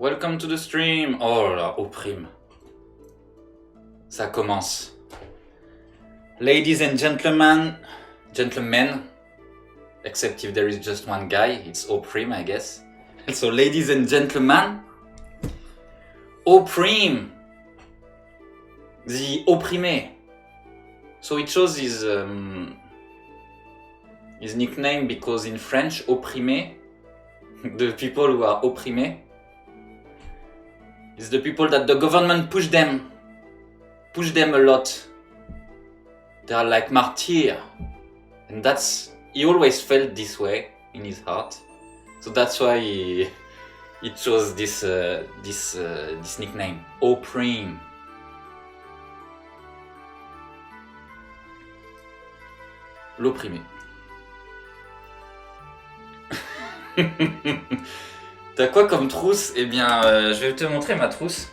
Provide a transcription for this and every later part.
Welcome to the stream. Oh là, opprime. Ça commence. Ladies and gentlemen, except if there is just one guy, it's opprime, I guess. So, ladies and gentlemen, opprime, the opprimé. So it chose his nickname because in French, opprimé, the people who are opprimés, is the people that the government push them a lot. They are like martyrs, and he always felt this way in his heart. So that's why he chose this nickname, opprime. L'opprimé. T'as quoi comme trousse? Eh bien, je vais te montrer ma trousse.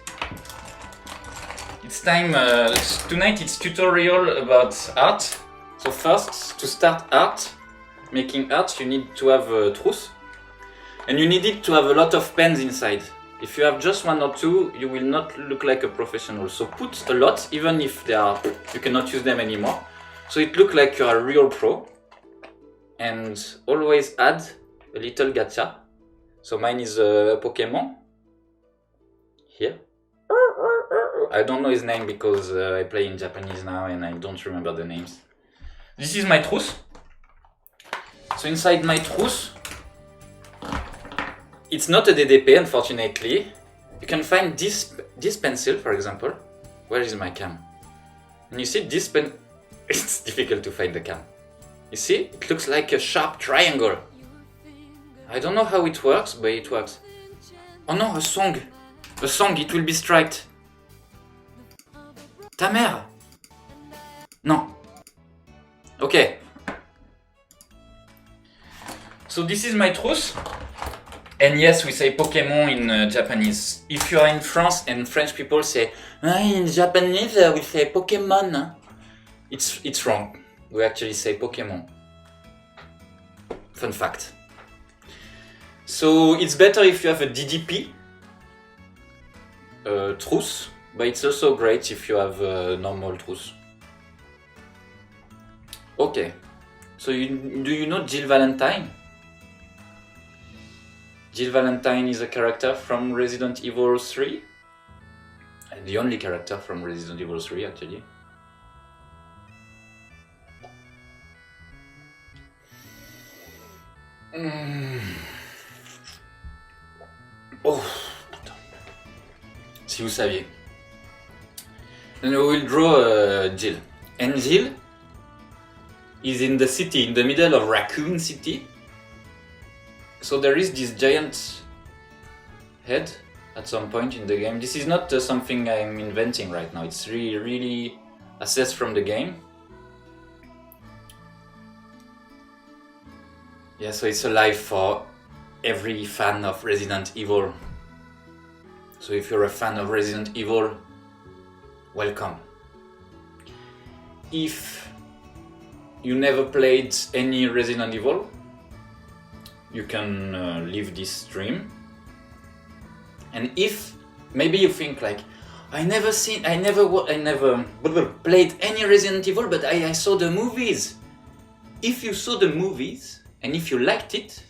It's time, tonight it's tutorial about art. So first, to start making art, you need to have a trousse. And you need it to have a lot of pens inside. If you have just one or two, you will not look like a professional. So put a lot, even if you cannot use them anymore. So it looks like you are a real pro. And always add a little gacha. So mine is a Pokemon. Here. I don't know his name because I play in Japanese now and I don't remember the names. This is my trousse. So inside my trousse, it's not a DDP, unfortunately. You can find this pencil, for example. Where is my cam? And you see this pen. It's difficult to find the cam. You see, it looks like a sharp triangle. I don't know how it works, but it works. Oh no, a song, it will be striped. Ta mère. Non. Okay. So this is my trousse. And yes, we say Pokemon in Japanese. If you are in France and French people say, in Japanese we say Pokemon. It's wrong. We actually say Pokemon. Fun fact. So it's better if you have a DDP trousse, but it's also great if you have a normal trousse. Okay. So do you know Jill Valentine? Jill Valentine is a character from Resident Evil 3. The only character from Resident Evil 3, actually. Oh, putain. Si vous saviez. Then we will draw Jill. And Jill is in the city, in the middle of Raccoon City. So there is this giant head at some point in the game. This is not something I'm inventing right now. It's really assessed from the game. Yeah, so it's alive for every fan of Resident Evil. So if you're a fan of Resident Evil, welcome. If you never played any Resident Evil, you can leave this stream. And if maybe you think like, I never played any Resident Evil, but I saw the movies. If you saw the movies and if you liked it,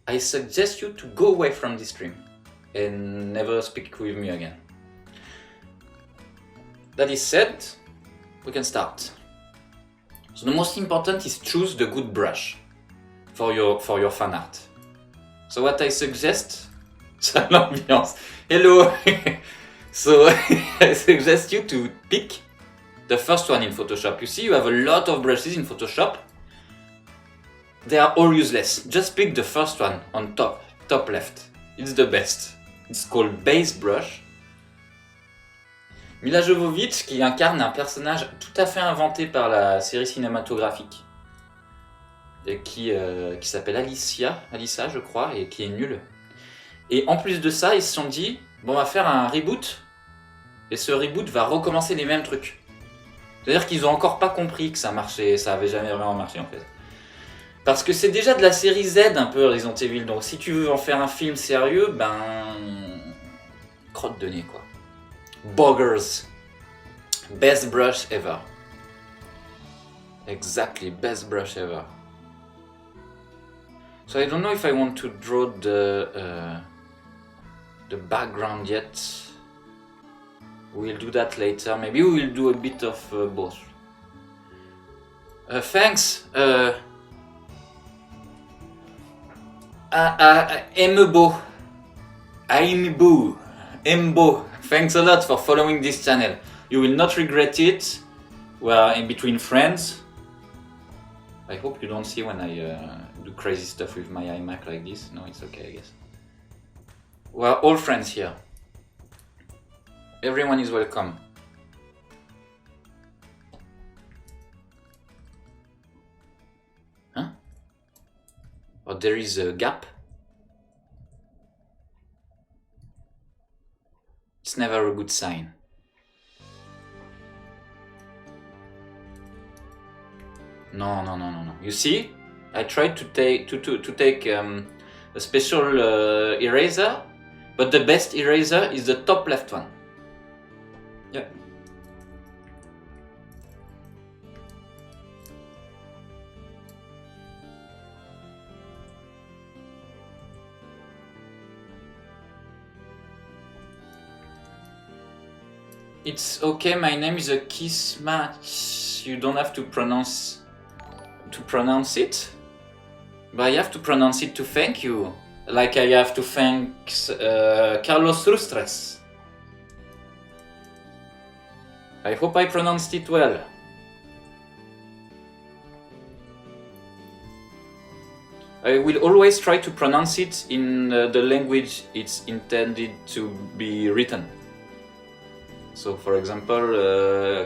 I suggest you to go away from this stream and never speak with me again. That is said, we can start. So the most important is choose the good brush for your fan art. So what I suggest, c'est l'ambiance. Hello. So I suggest you to pick the first one in Photoshop. You see, you have a lot of brushes in Photoshop. They are all useless. Just pick the first one on top left. It's the best. It's called Base Brush. Milla Jovovich qui incarne un personnage tout à fait inventé par la série cinématographique et qui s'appelle Alissa je crois, et qui est nul. Et en plus de ça, ils se sont dit, bon, on va faire un reboot et ce reboot va recommencer les mêmes trucs. C'est-à-dire qu'ils ont encore pas compris que ça marchait, ça avait jamais vraiment marché en fait. Parce que c'est déjà de la série Z un peu Resident Evil, donc si tu veux en faire un film sérieux, ben crotte de nez quoi. Boggers. Best brush ever. Exactly, best brush ever. So I don't know if I want to draw the background yet. We'll do that later. Maybe we will do a bit of both. Thanks. Embo. Embo. Thanks a lot for following this channel. You will not regret it. We're in between friends. I hope you don't see when I do crazy stuff with my iMac like this. No, it's okay, I guess. We're all friends here. Everyone is welcome. Huh? Or there is a gap? It's never a good sign. No. You see, I tried to take a special eraser, but the best eraser is the top left one. Yeah. It's okay, my name is a Kisma. You don't have to pronounce it, but I have to pronounce it to thank you, like I have to thank Carlos Rustres. I hope I pronounced it well. I will always try to pronounce it in the language it's intended to be written. So, for example,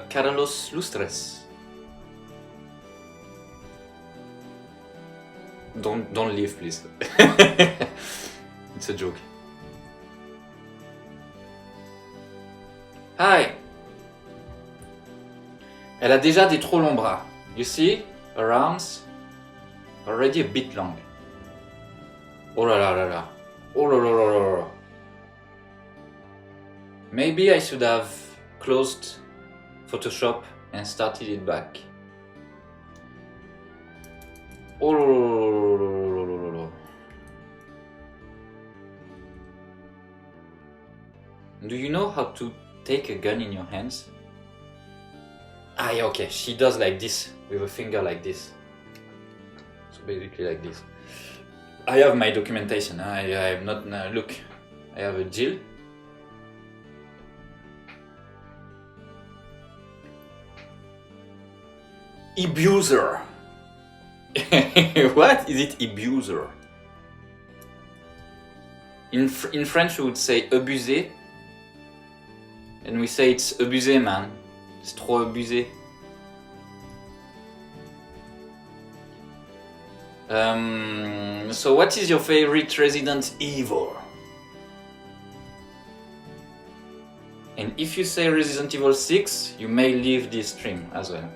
Carlos Lustres. Don't leave, please. It's a joke. Hi. Elle a déjà des trop longs bras. You see, her arms already a bit long. Oh la la la la. Oh la la la la la. Maybe I should have closed Photoshop and started it back. Oh la la la la la la. Do you know how to take a gun in your hands? Ah, yeah, okay, she does like this, with a finger like this. So basically like this. I have my documentation, I have not, look, I have a Jill. Abuser. What is it, abuser? In French we would say abuser. And we say it's abusé, man. C'est trop abusé. So what is your favorite Resident Evil? And if you say Resident Evil 6, you may leave this stream as well.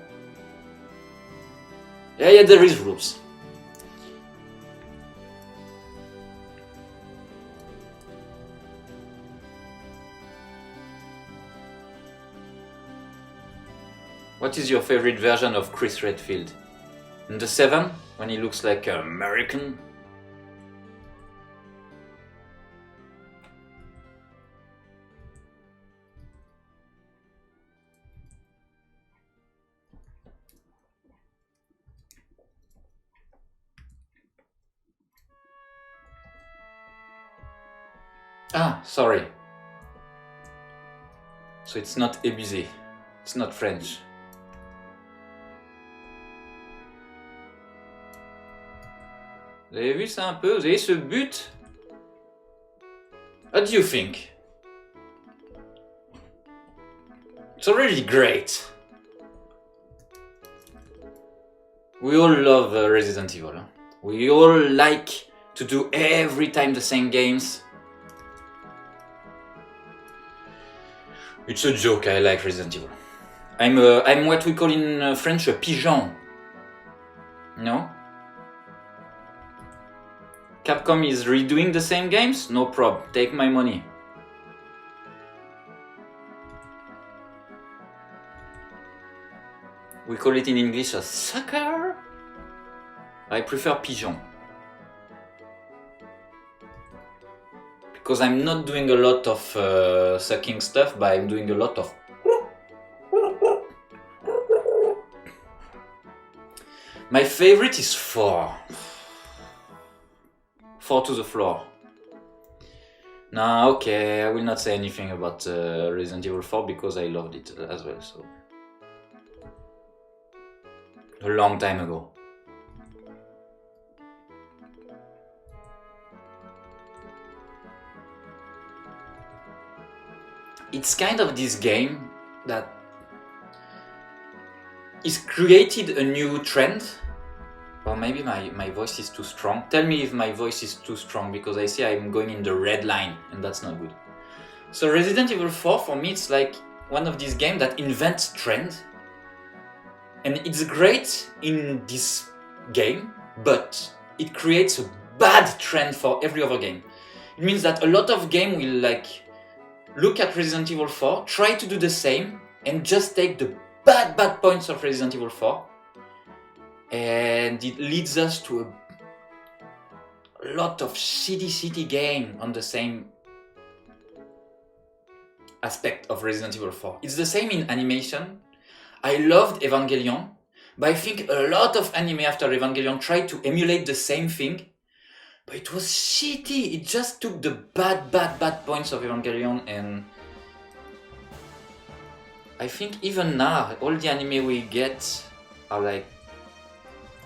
Yeah, there is rules. What is your favorite version of Chris Redfield? In the 7, when he looks like an American? Ah, sorry. So it's not abusé. It's not French. Vous avez vu ça un peu? Vous avez ce but? What do you think? It's already great. We all love Resident Evil. Huh? We all like to do every time the same games. It's a joke, I like Resident Evil. I'm what we call in French a pigeon. No? Capcom is redoing the same games? No prob, take my money. We call it in English a sucker. I prefer pigeon. Because I'm not doing a lot of sucking stuff, but I'm doing a lot of... My favorite is 4. 4 to the floor. No, okay, I will not say anything about Resident Evil 4 because I loved it as well, so... A long time ago. It's kind of this game that is created a new trend. Or maybe my voice is too strong. Tell me if my voice is too strong because I see I'm going in the red line and that's not good. So Resident Evil 4 for me it's like one of these games that invents trend. And it's great in this game, but it creates a bad trend for every other game. It means that a lot of games will like look at Resident Evil 4, try to do the same, and just take the bad points of Resident Evil 4. And it leads us to a lot of shitty game on the same aspect of Resident Evil 4. It's the same in animation. I loved Evangelion, but I think a lot of anime after Evangelion tried to emulate the same thing, but it was shitty. It just took the bad points of Evangelion, and I think even now all the anime we get are like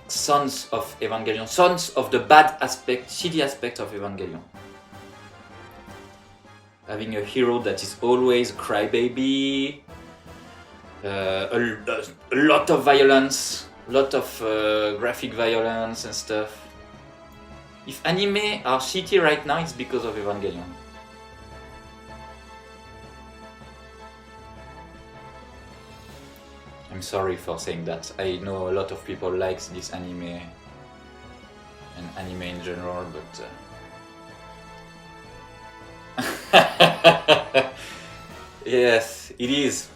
sons of Evangelion, sons of the bad aspect, shitty aspect of Evangelion. Having a hero that is always a crybaby, a lot of violence, a lot of graphic violence and stuff. If anime are shitty right now, it's because of Evangelion. I'm sorry for saying that. I know a lot of people like this anime and anime in general, but yes, it is.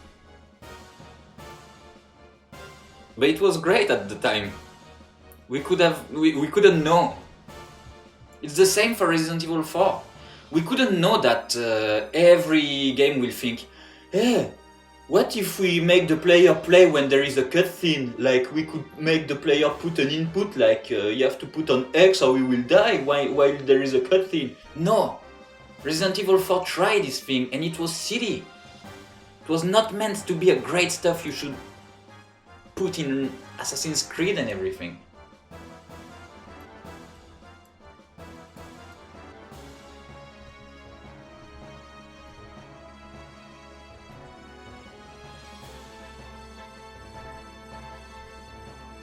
But it was great at the time. We couldn't know. It's the same for Resident Evil 4. We couldn't know that every game will think, hey, what if we make the player play when there is a cutscene? Like we could make the player put an input, like you have to put on X or we will die while there is a cutscene. No! Resident Evil 4 tried this thing and it was silly. It was not meant to be a great stuff you should put in Assassin's Creed and everything.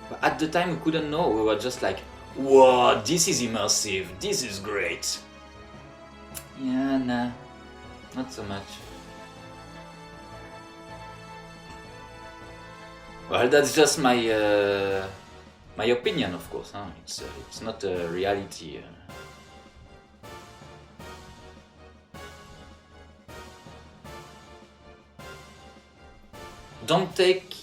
But at the time we couldn't know, we were just like, whoa, this is immersive, this is great. Yeah, nah, not so much. Well, that's just my my opinion, of course. Huh? It's not a reality. Don't take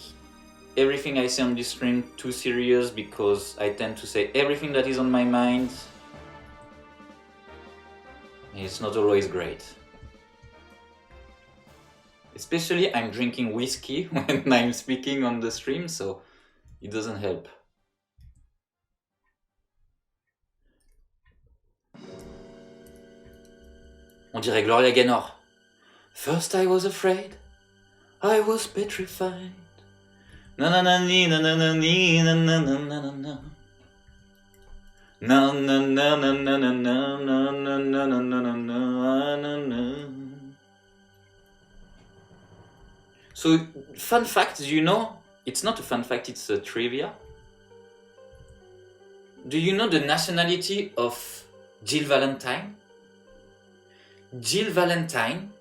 everything I say on this stream too serious because I tend to say everything that is on my mind. It's not always great. Especially I'm drinking whiskey when I'm speaking on the stream, so it doesn't help. On dirait Gloria Gaynor. First I was afraid, I was petrified. Na na na ni na na na ni na na na na na na. Na na na na na na na na na na na na na na na. So, fun fact, do you know? It's not a fun fact, it's a trivia. Do you know the nationality of Jill Valentine? Jill Valentine,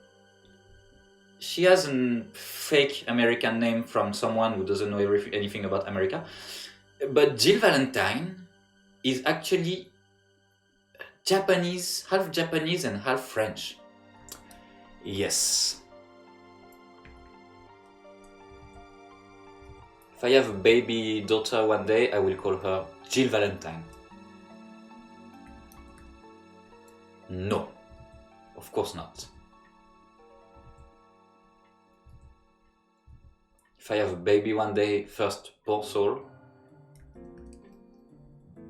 she has a fake American name from someone who doesn't know anything about America. But Jill Valentine is actually Japanese and half French. Yes. If I have a baby daughter one day, I will call her Jill Valentine. No, of course not. If I have a baby one day, first poor soul.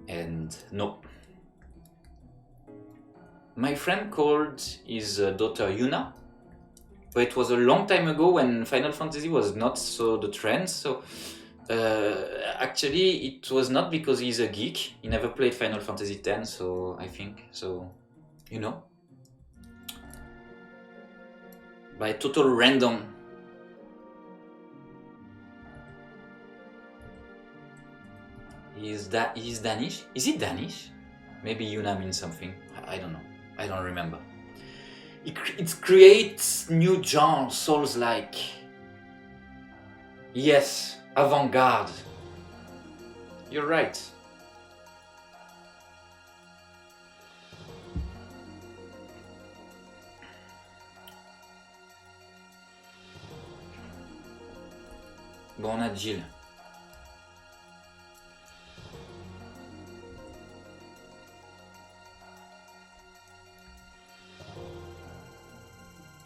And no. My friend called his daughter Yuna, but it was a long time ago when Final Fantasy was not so the trend. So actually, it was not because he's a geek. He never played Final Fantasy X, so I think so. You know, by total random. He's Danish. Is he Danish? Maybe Yuna means something. I don't know. I don't remember. It creates new genres, Souls-like. Yes, avant-garde. You're right. Bon, on a Jill.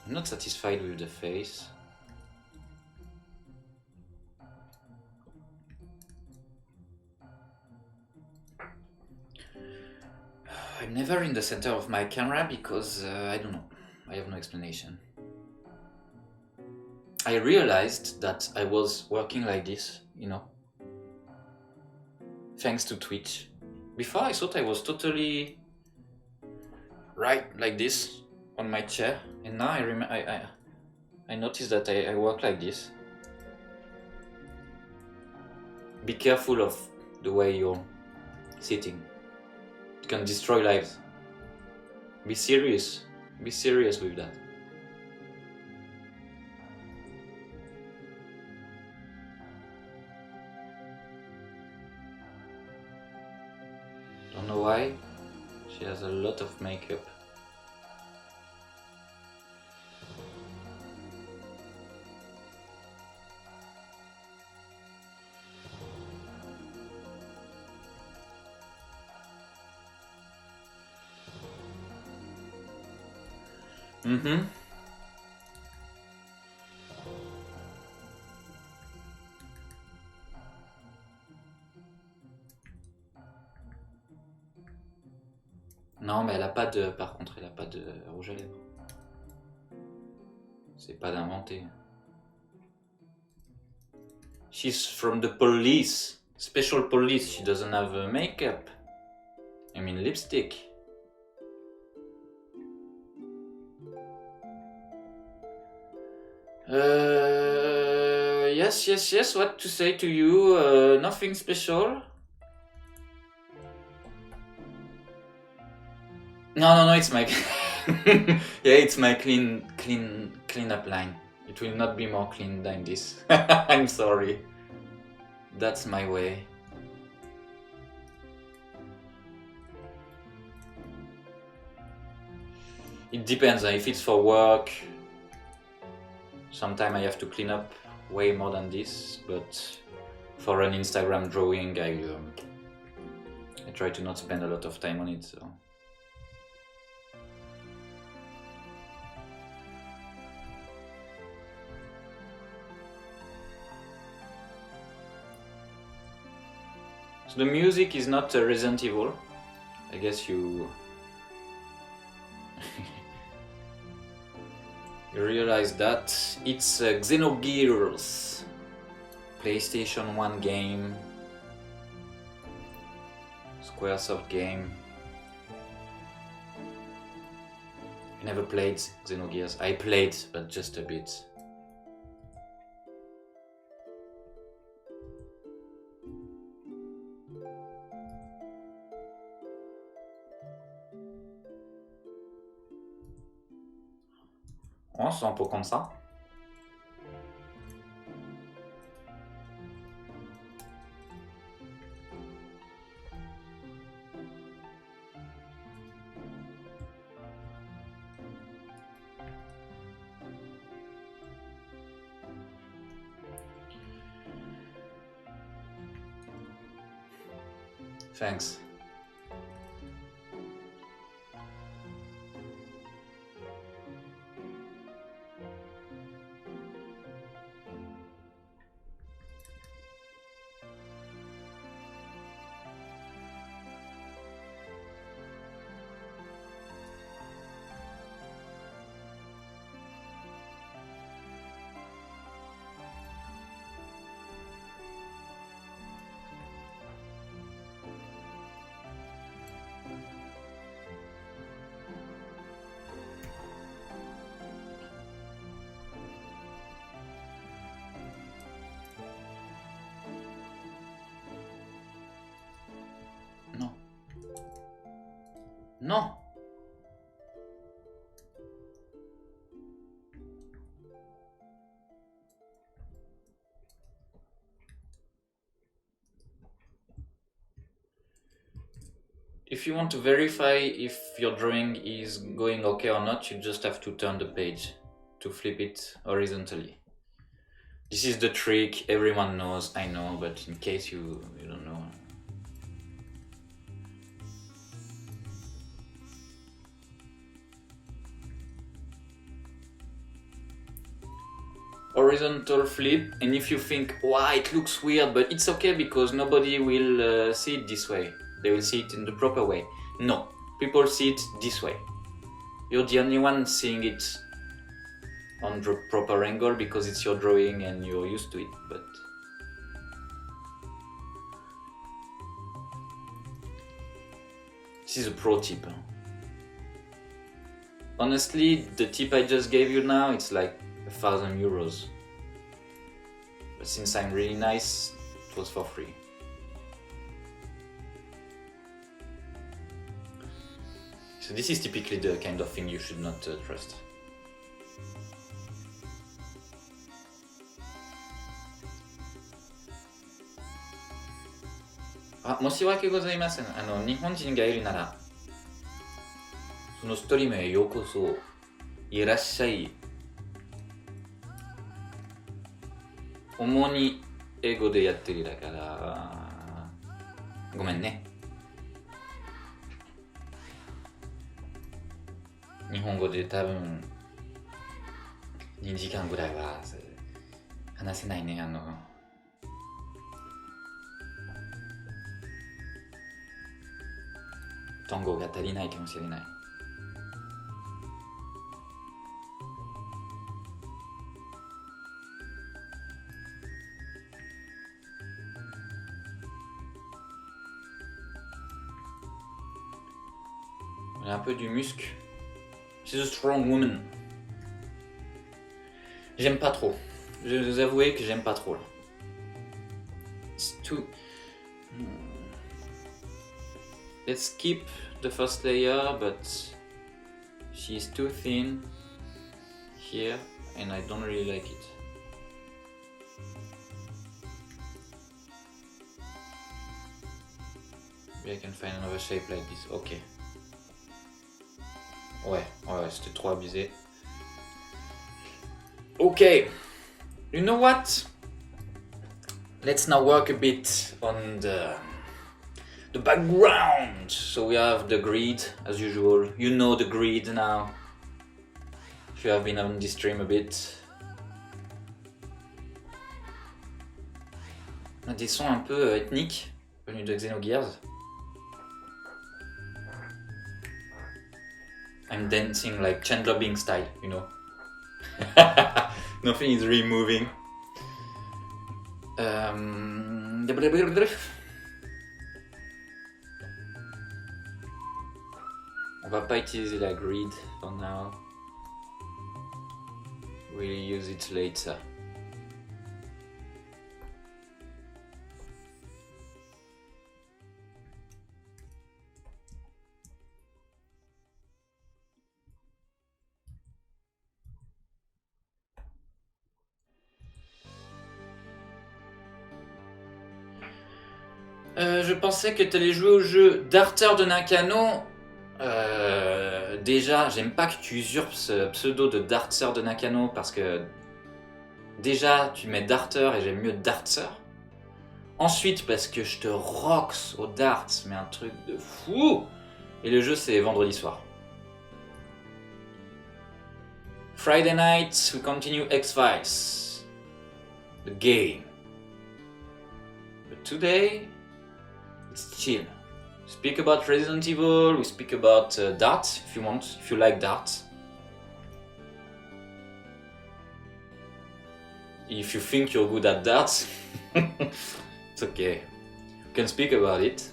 I'm not satisfied with the face. I'm never in the center of my camera because I don't know. I have no explanation. I realized that I was working like this, you know, thanks to Twitch. Before I thought I was totally right like this on my chair, and now I noticed that I work like this. Be careful of the way you're sitting. It can destroy lives. Be serious. Be serious with that. Don't know why. She has a lot of makeup. Mm-hmm. Non, mais elle a pas de... Par contre, elle a pas de rouge à lèvres. C'est pas d'inventer. She's from the police. Special police. She doesn't have makeup. I mean lipstick. Yes. What to say to you? Nothing special. No, it's my... yeah, it's my clean up line. It will not be more clean than this. I'm sorry. That's my way. It depends. If it's for work, sometimes I have to clean up way more than this, but for an Instagram drawing, I try to not spend a lot of time on it. So. So the music is not Resident Evil. I guess you you realize that it's Xenogears, PlayStation 1 game, Squaresoft game. I never played Xenogears. I played, but just a bit. On se sent un peu comme ça. Thanks. Non. Non. If you want to verify if your drawing is going okay or not, you just have to turn the page to flip it horizontally. This is the trick, everyone knows, I know, but in case you don't know. Horizontal flip, and if you think, wow, it looks weird, but it's okay because nobody will see it this way. They will see it in the proper way. No, people see it this way. You're the only one seeing it on the proper angle because it's your drawing and you're used to it, but this is a pro tip. Honestly, the tip I just gave you now, it's like 1,000 euros. But since I'm really nice, it was for free. So this is typically the kind of thing you should not trust. あ、申し訳ございません。日本人がいるなら、そのストリームへようこそいらっしゃい。主に英語でやってるだから、ごめんね。日本語で多分2時間ぐらいは話せないね。単語が足りないかもしれない。Elle a un peu du muscle. She's a strong woman. J'aime pas trop. Je vais vous avouer que j'aime pas trop là. It's too... Let's keep the first layer, but she's too thin here and I don't really like it. Maybe I can find another shape like this. Okay. Ouais, c'était trop abusé. Okay, you know what? Let's now work a bit on the background. So we have the grid as usual. You know the grid now. If you have been on this stream a bit. On a des sons un peu ethniques venus de Xenogears. I'm dancing like Chandler Bing style, you know. Nothing is really moving. On va pas utiliser la grid for now. We'll use it later. Je pensais que tu allais jouer au jeu Darter de Nakano. Déjà, j'aime pas que tu usurpes ce pseudo de Darter de Nakano parce que déjà tu mets Darter et j'aime mieux Darter. Ensuite, parce que je te rocks au darts, mais un truc de fou. Et le jeu, c'est vendredi soir. Friday night, we continue X-Files. The game. But today, it's chill. We speak about Resident Evil, we speak about darts, if you want, if you like darts. If you think you're good at darts, it's okay. You can speak about it.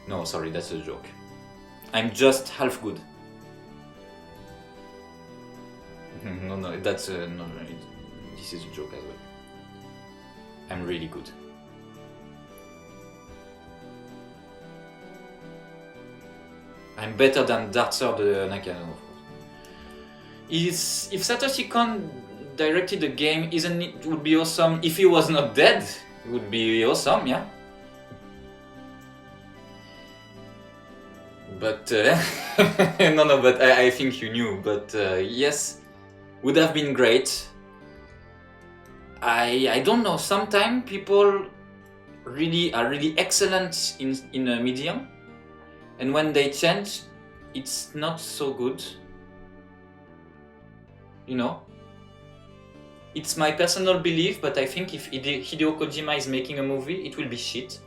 No, sorry, that's a joke. I'm just half good. No, that's no, this is a joke as well. I'm really good. I'm better than Dartser the Nakano, of course. If Satoshi Kon directed the game, isn't it would be awesome? If he was not dead, it would be awesome, yeah. But no, but I think you knew. But yes, would have been great. I don't know. Sometimes people are really excellent in a medium, and when they change, it's not so good. You know. It's my personal belief, but I think if Hideo Kojima is making a movie, it will be shit,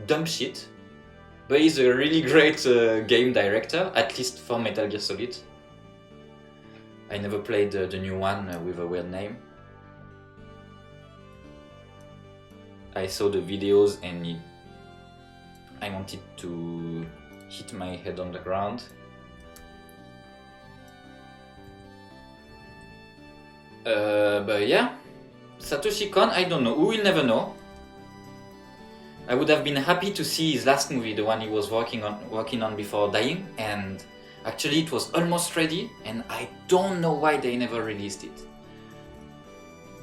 dumb shit. But he's a really great game director, at least for Metal Gear Solid. I never played the new one with a weird name. I saw the videos and I wanted to hit my head on the ground. But yeah, Satoshi Kon, I don't know, we will never know. I would have been happy to see his last movie, the one he was working on before dying, and actually it was almost ready, and I don't know why they never released it.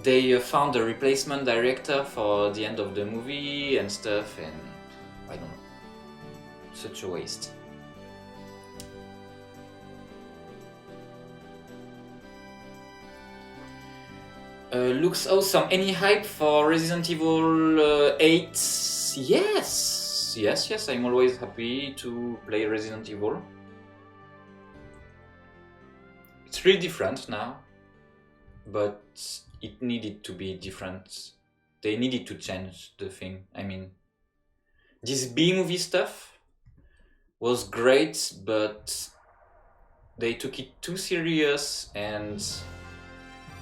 They found a replacement director for the end of the movie and stuff, and I don't know. Such a waste. Looks awesome. Any hype for Resident Evil 8? Yes, I'm always happy to play Resident Evil. It's really different now, but it needed to be different. They needed to change the thing. I mean, this B-movie stuff was great, but they took it too serious. And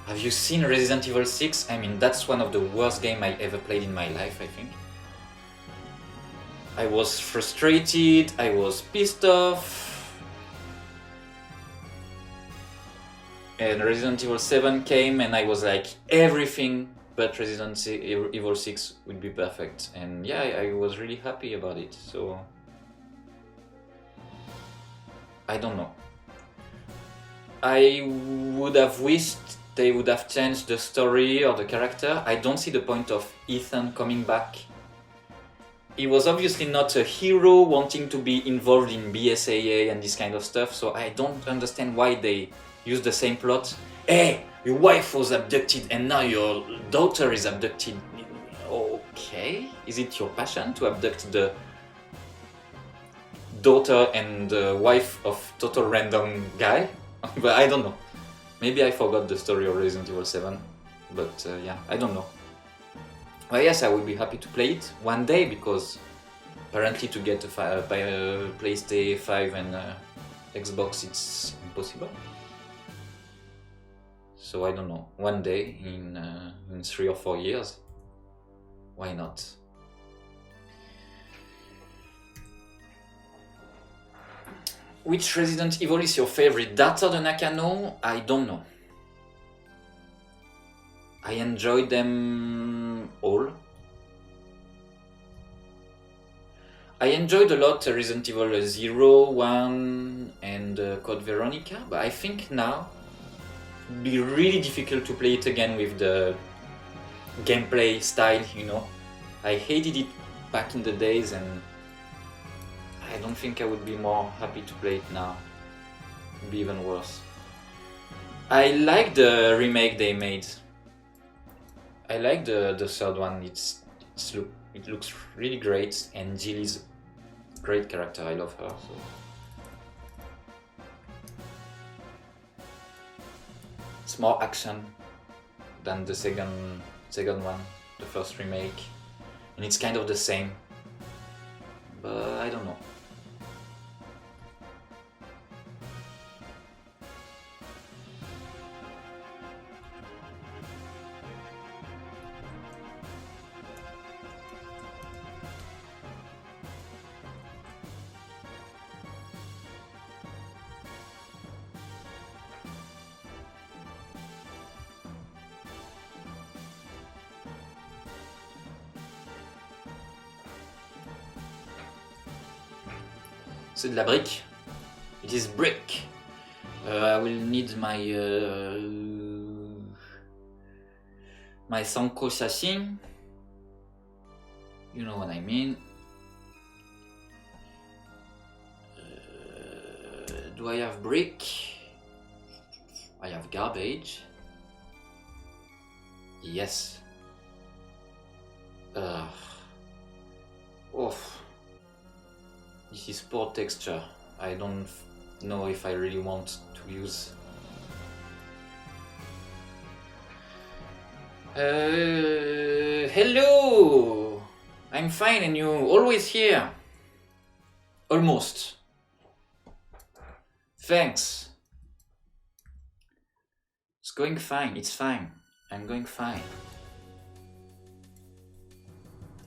have you seen Resident Evil 6? I mean, that's one of the worst games I ever played in my life, I think. I was frustrated, I was pissed off. And Resident Evil 7 came and I was like, everything but Resident Evil 6 would be perfect. And yeah, I was really happy about it, so... I don't know. I would have wished they would have changed the story or the character. I don't see the point of Ethan coming back. He was obviously not a hero wanting to be involved in BSAA and this kind of stuff, so I don't understand why they use the same plot. Hey, your wife was abducted and now your daughter is abducted. Okay, is it your passion to abduct the daughter and the wife of total random guy? But I don't know. Maybe I forgot the story of Resident Evil 7, but yeah, I don't know. Well, yes, I will be happy to play it one day, because apparently to get a PlayStation 5 and Xbox it's impossible. So I don't know, one day in 3 or 4 years, why not? Which Resident Evil is your favorite? Darts or the Nakano? I don't know. I enjoyed them all. I enjoyed a lot Resident Evil 0, 1 and Code Veronica, but I think now it would be really difficult to play it again with the gameplay style, you know. I hated it back in the days and I don't think I would be more happy to play it now. It would be even worse. I like the remake they made. I like the third one. It looks really great, and Jill is a great character. I love her. So. It's more action than the second one, the first remake, and it's kind of the same, but I don't know. C'est de la brique. It is brick. I will need my my Sanko Sashin. You know what I mean. Do I have brick? I have garbage. Yes. Oh. This is poor texture. I don't know if I really want to use. Hello! I'm fine, and you always here? Almost. Thanks. It's going fine, it's fine. I'm going fine.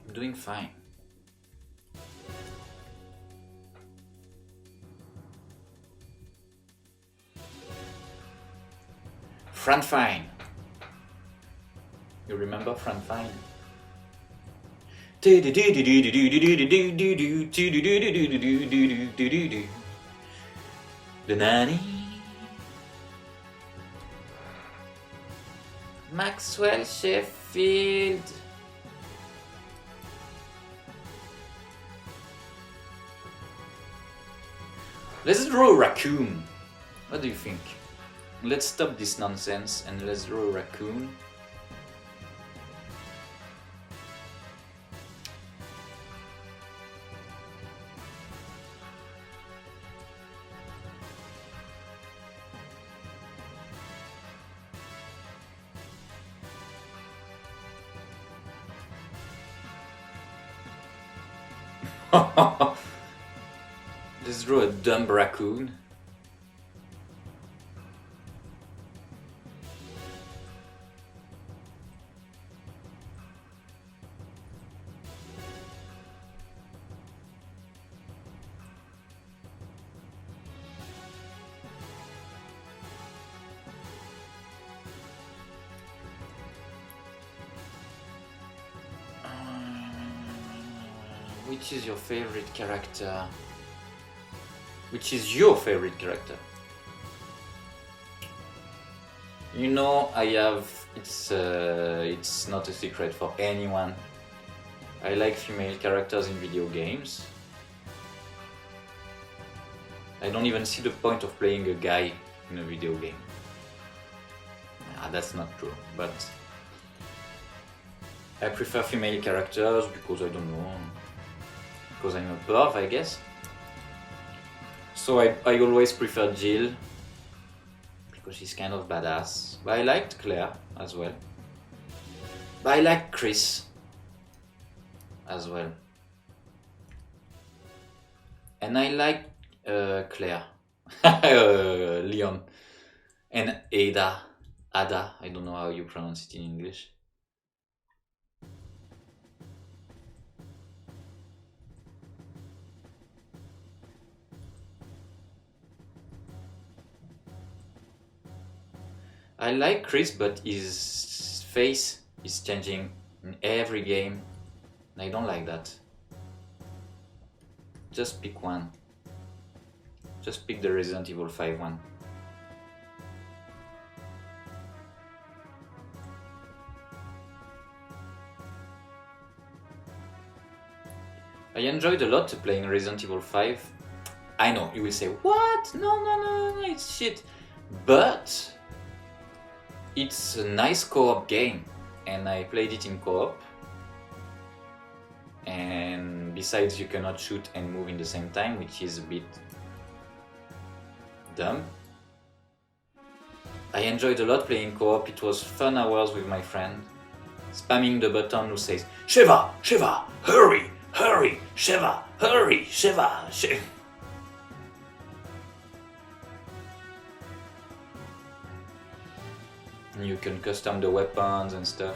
I'm doing fine. Fran Fine. You remember Fran Fine? The nanny. Maxwell Sheffield. Let's draw a raccoon. What do you think? Let's stop this nonsense and let's draw a raccoon. Let's draw a dumb raccoon. Which is your favorite character? Which is your favorite character? You know, I have. It's not a secret for anyone. I like female characters in video games. I don't even see the point of playing a guy in a video game. That's not true, but I prefer female characters because I don't know. Because I'm a perv, I guess. So I always prefer Jill, because she's kind of badass. But I liked Claire as well. But I like Chris as well. And I like Claire, Leon, and Ada, I don't know how you pronounce it in English. I like Chris, but his face is changing in every game. I don't like that. Just pick one. Just pick the Resident Evil 5 one. I enjoyed a lot playing Resident Evil 5. I know, you will say, what? No, it's shit. But it's a nice co-op game, and I played it in co-op. and besides you cannot shoot and move in the same time, which is a bit dumb. I enjoyed a lot playing co-op. It was fun hours with my friend, spamming the button who says Sheva, Sheva, hurry, hurry, Sheva, hurry, Sheva, Sheva. You can custom the weapons and stuff.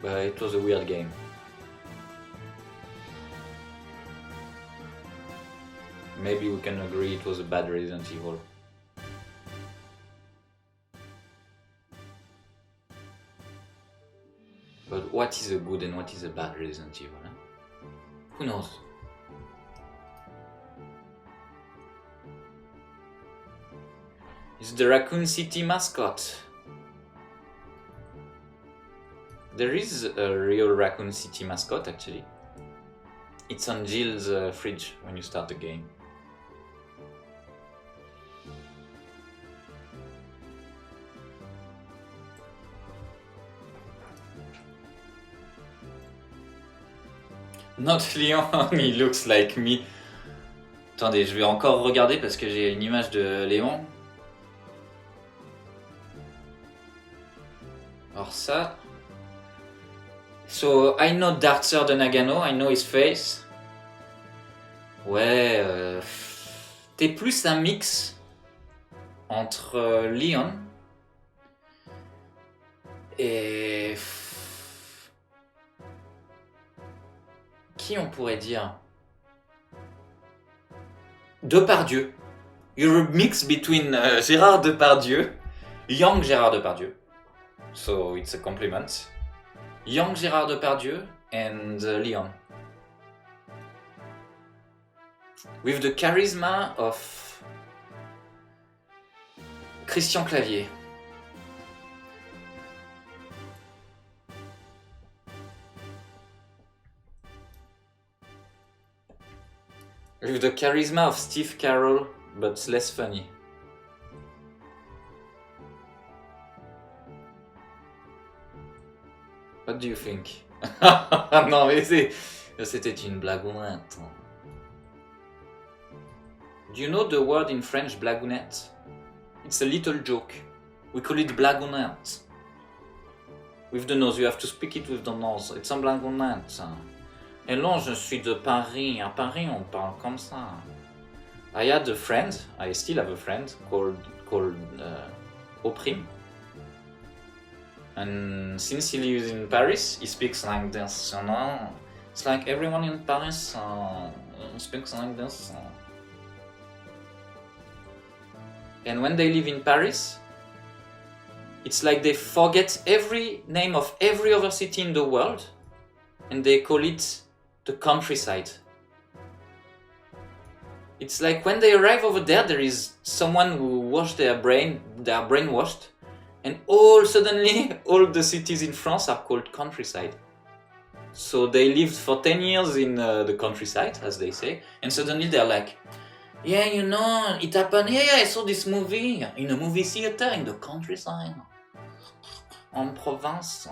But it was a weird game. Maybe we can agree it was a bad Resident Evil. But what is a good and what is a bad Resident Evil? Huh? Who knows? It's the Raccoon City mascot. There is a real Raccoon City mascot actually. It's on Jill's fridge when you start the game. Not Léon, he looks like me. Attendez, je vais encore regarder parce que j'ai une image de Léon. Alors ça... So, I know Darther de Nagano, I know his face. Ouais, t'es plus un mix entre Leon et... Qui on pourrait dire? Depardieu. You're a mix between Gérard Depardieu, young Gérard Depardieu. So it's a compliment. Young Gérard Depardieu and Leon. With the charisma of Christian Clavier. With the charisma of Steve Carell, but less funny. What do you think? Non mais c'était une blagounette. Do you know the word in French blagounette? It's a little joke. We call it blagounette. With the nose, you have to speak it with the nose. It's a blagounette. Et non, je suis de Paris. À Paris, on parle comme ça. I had a friend, I still have a friend called Oprim. And since he lives in Paris, he speaks like this, you know. It's like everyone in Paris speaks like this. And when they live in Paris, it's like they forget every name of every other city in the world, and they call it the countryside. It's like when they arrive over there, there is someone who washed they are brainwashed, and suddenly all the cities in France are called countryside. So they lived for 10 years in the countryside, as they say, and suddenly they're like, yeah, you know, it happened, yeah, I saw this movie in a movie theater in the countryside, en province.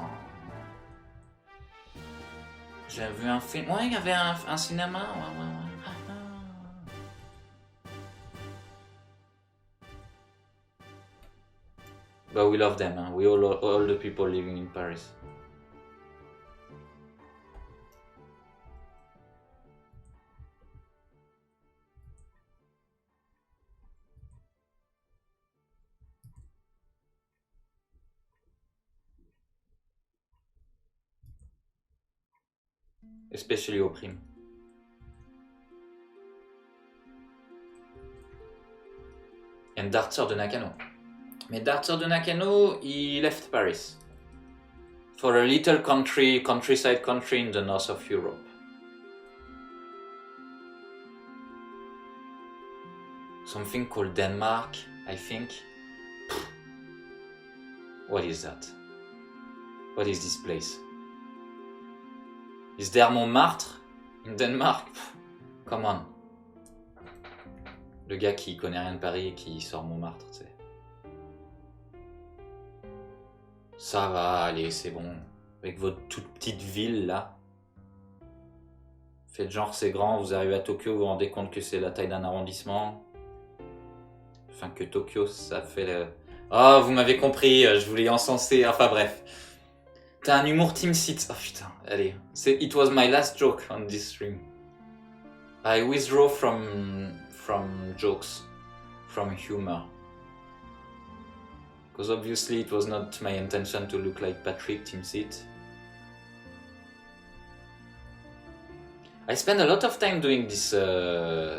J'ai vu un film, ouais, il y avait un cinéma, ouais. But we love them, huh? We all the people living in Paris. Especially Oprim. And Darther de Nakano. Mais Darther de Nakano, he left Paris for a little countryside country in the north of Europe. Something called Denmark, I think. What is that? What is this place? Is there Montmartre in Denmark? Come on. Le gars qui connaît rien de Paris et qui sort Montmartre, tu sais. Ça va, allez, c'est bon. Avec votre toute petite ville, là. Faites genre c'est grand, vous arrivez à Tokyo, vous vous rendez compte que c'est la taille d'un arrondissement. Enfin, que Tokyo, ça fait le... Oh, vous m'avez compris, je voulais encenser, enfin bref. T'as un humour Team Seat. Oh putain, allez. It was my last joke on this stream. I withdraw from jokes, from humor. Because obviously it was not my intention to look like Patrick Team Seat. I spend a lot of time doing this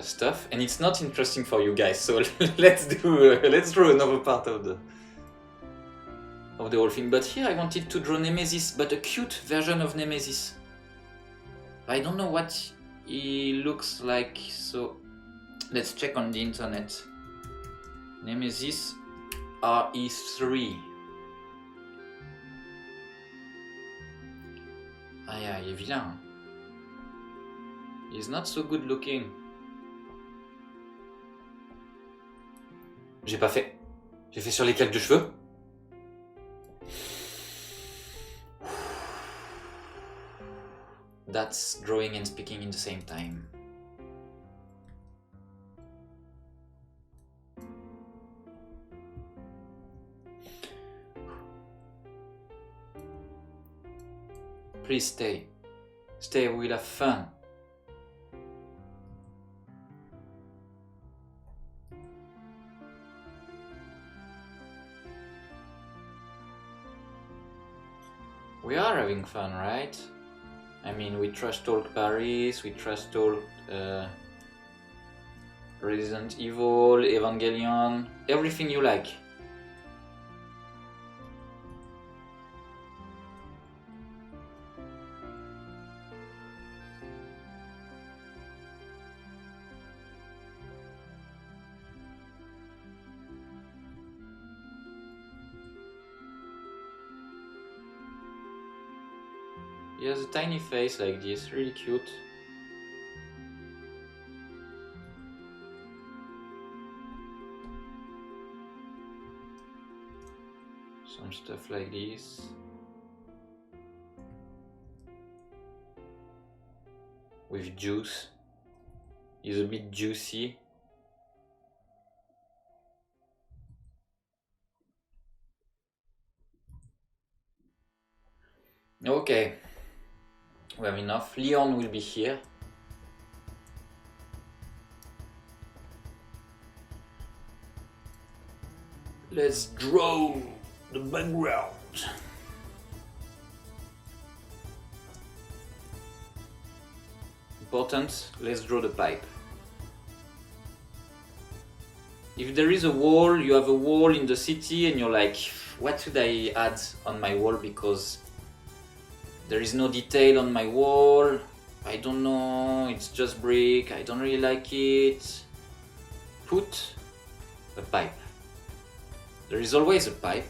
stuff, and it's not interesting for you guys. So let's draw another part of the whole thing. But here I wanted to draw Nemesis, but a cute version of Nemesis. I don't know what he looks like, so let's check on the internet. Nemesis RE3. Ah yeah, il est vilain. Hein. He's not so good looking. J'ai pas fait. J'ai fait sur les claques de cheveux. That's drawing and speaking in the same time. Please stay. Stay, we'll have fun. We are having fun, right? I mean, we trash talk Paris, we trash talk Resident Evil, Evangelion, everything you like. He has a tiny face like this, really cute. Some stuff like this. With juice. He's a bit juicy. Okay. We have enough. Leon will be here. Let's draw the background. Important, let's draw the pipe. If there is a wall, you have a wall in the city and you're like, what should I add on my wall because there is no detail on my wall, I don't know, it's just brick, I don't really like it. Put a pipe. There is always a pipe.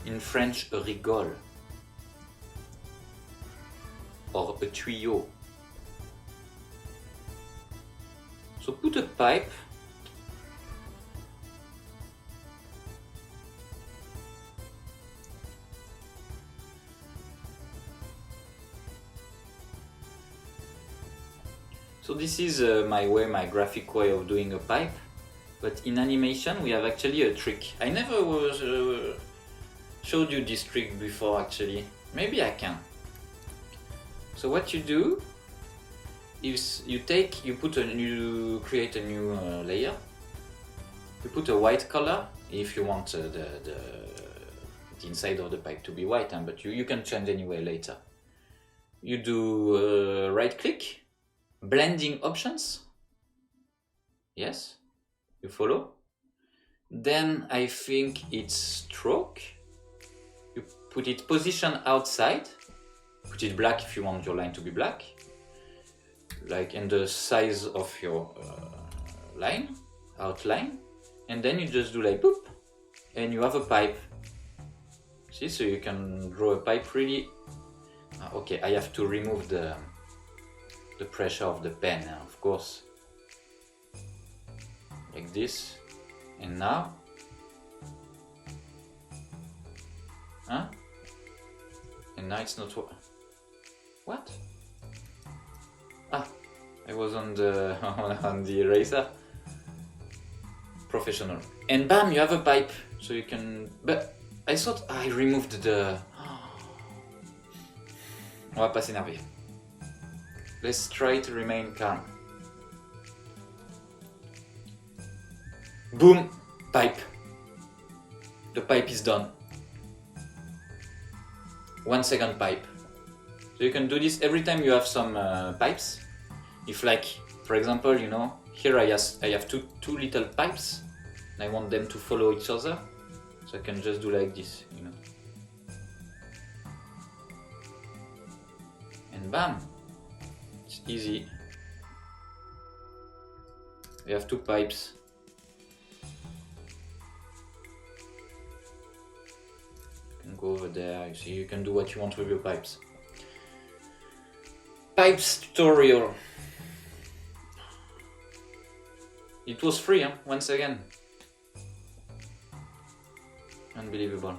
In French, a rigole. Or a tuyau. So put a pipe. So this is my graphic way of doing a pipe, but in animation we have actually a trick. I never showed you this trick before actually. Maybe I can. So what you do is you create a new layer. You put a white color if you want the inside of the pipe to be white, but you can change anyway later. You do right click, blending options. Yes, you follow. Then I think it's stroke. You put it position outside. Put it black if you want your line to be black. Like in the size of your outline, and then you just do like boop, and you have a pipe. See, so you can draw a pipe really. Okay, I have to remove the pressure of the pen, of course. Like this. And now? Huh? And now it's not what? Ah, I was on the on the eraser. Professional. And bam, you have a pipe, so you can. But I thought I removed the. On va pas s'énerver. Let's try to remain calm. Boom! Pipe. The pipe is done. 1 second pipe. So you can do this every time you have some pipes. If like, for example, you know, here I have two little pipes and I want them to follow each other. So I can just do like this, you know. And bam! It's easy. We have 2 pipes. You can go over there, you see, you can do what you want with your pipes. Pipes tutorial. It was free, huh? Once again. Unbelievable.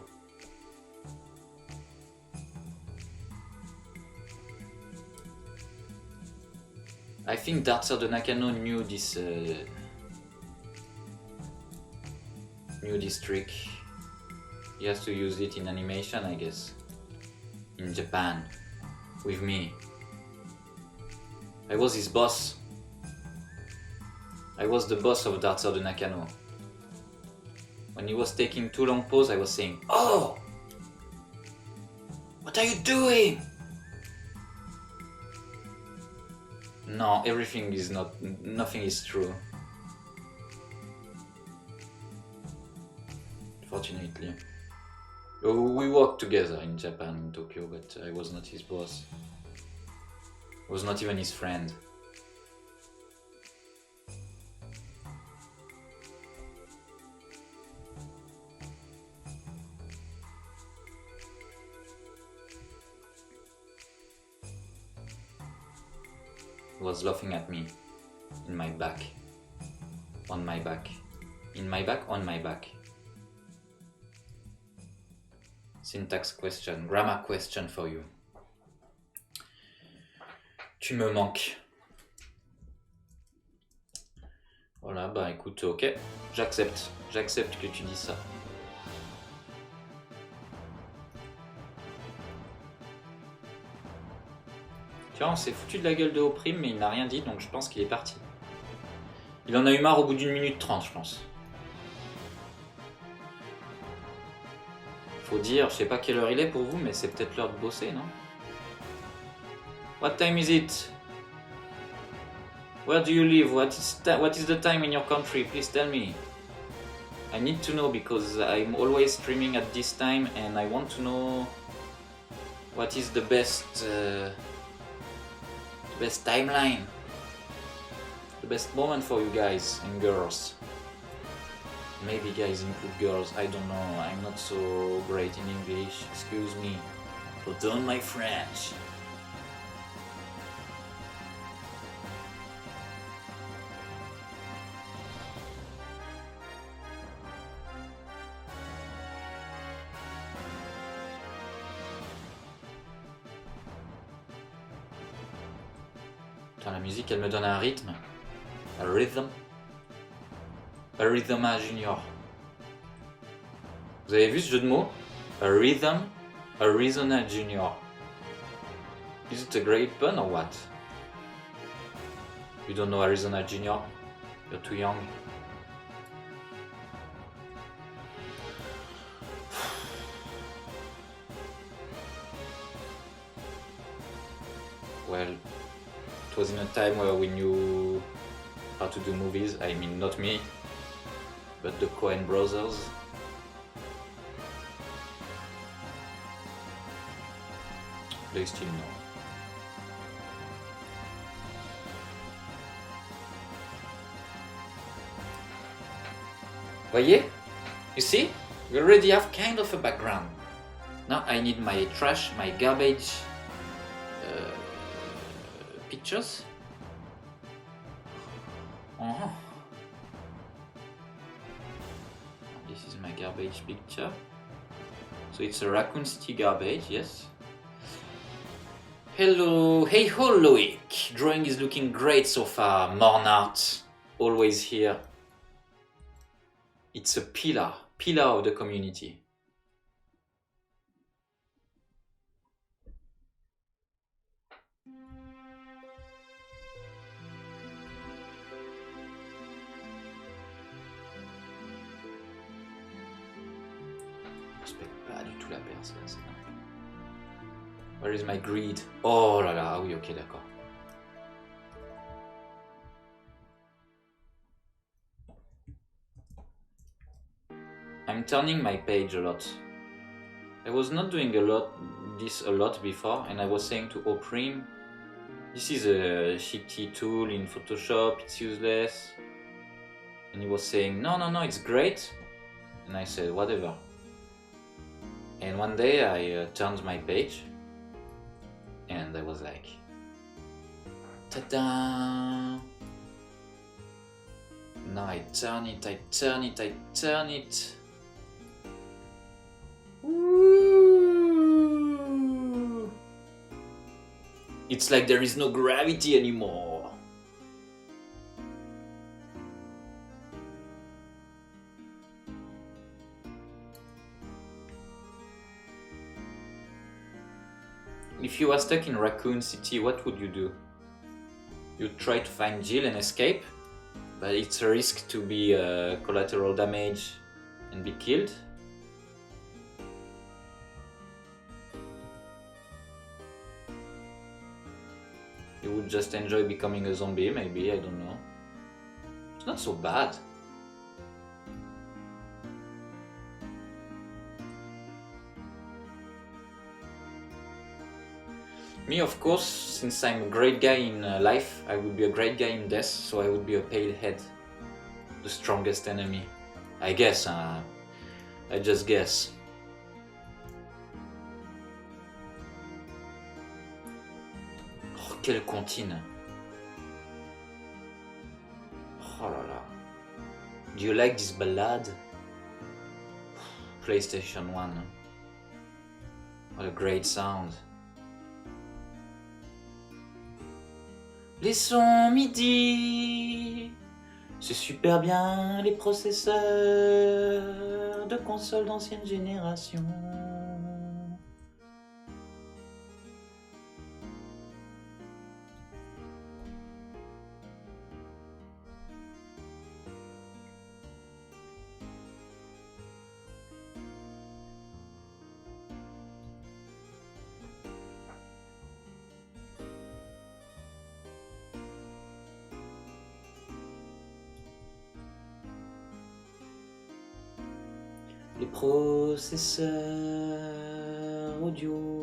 I think Dartser de Nakano knew this trick. He has to use it in animation, I guess. In Japan. With me. I was his boss. I was the boss of Dartser de Nakano. When he was taking too long pause, I was saying, "Oh! What are you doing?" No, everything is nothing is true. Fortunately. We worked together in Japan, in Tokyo, but I was not his boss. I was not even his friend. He was laughing at me. In my back. On my back. In my back, on my back. Syntax question, grammar question for you. Tu me manques. Voilà, bah écoute, ok, j'accepte que tu dis ça. Tu vois, on s'est foutu de la gueule de Oprime, mais il n'a rien dit, donc je pense qu'il est parti. Il en a eu marre au bout d'1 minute 30, je pense. Faut dire, je sais pas quelle heure il est pour vous, mais c'est peut-être l'heure de bosser, non? What time is it? Where do you live? What is the time in your country? Please tell me. I need to know because I'm always streaming at this time and I want to know what is the best timeline, the best moment for you guys and girls. Maybe guys include girls, I don't know, I'm not so great in English, excuse me. Pardon my French. Putain, la musique, elle me donne un rythme. A rhythm. A Rhythma Junior. Vous avez vu ce jeu de mots? A rhythm, a Arizona Junior. Is it a great pun or what? You don't know Arizona Junior? You're too young. Well, it was in a time where we knew how to do movies. I mean, not me, but the Coen brothers. They still know. Voyez? You see? We already have kind of a background. Now I need my trash, my garbage pictures. This is my garbage picture. So it's a Raccoon City garbage, yes. Hello, hey ho Loic! Drawing is looking great so far, Mornart. Always here. It's a pillar of the community. Je respecte pas du tout la personne. Where is my greed? Oh là là, oui, ok, d'accord. I'm turning my page a lot. I was not doing this a lot before, and I was saying to Oprim, this is a shitty tool in Photoshop, it's useless. And he was saying, no, it's great. And I said, whatever. And one day I turned my page, and I was like, ta-da! Now I turn it. Woo! It's like there is no gravity anymore. If you are stuck in Raccoon City, what would you do? You'd try to find Jill and escape, but it's a risk to be collateral damage and be killed. You would just enjoy becoming a zombie, maybe, I don't know. It's not so bad. Me, of course, since I'm a great guy in life, I would be a great guy in death, so I would be a pale head. The strongest enemy. I guess, I just guess. Oh, quelle comptine. Oh là là. Do you like this ballad? PlayStation 1. What a great sound. Les sons MIDI, c'est super bien les processeurs de consoles d'ancienne génération. Les processeurs audio.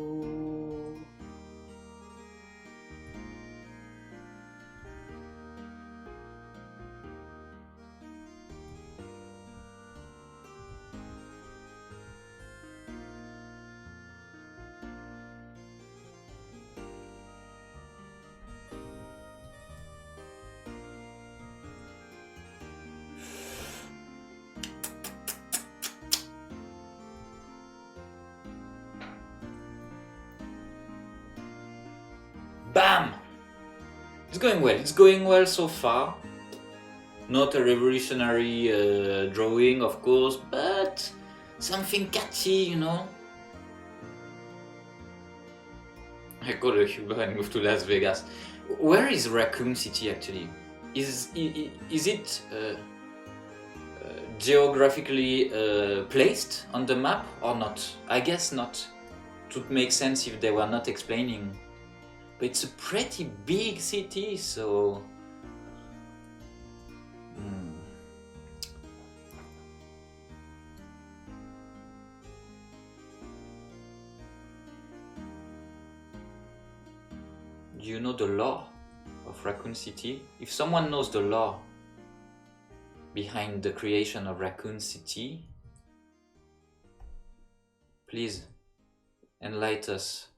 Bam! It's going well so far. Not a revolutionary drawing, of course, but something catchy, you know. I call a Uber and move to Las Vegas. Where is Raccoon City actually? Is it geographically placed on the map or not? I guess not. It would make sense if they were not explaining. But it's a pretty big city, so... Do you know the lore of Raccoon City? If someone knows the lore behind the creation of Raccoon City, please Enlighten us.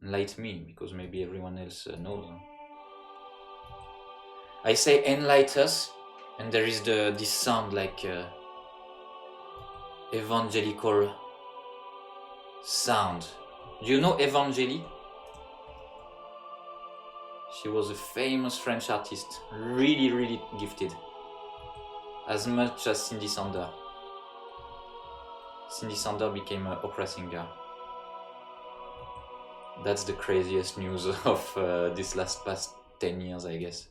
Enlighten me, because maybe everyone else knows. I say enlighten us, and there is this sound like evangelical sound. Do you know Evangélie? She was a famous French artist, really, really gifted. As much as Cindy Sander. Cindy Sander became an opera singer. That's the craziest news of this past 10 years, I guess.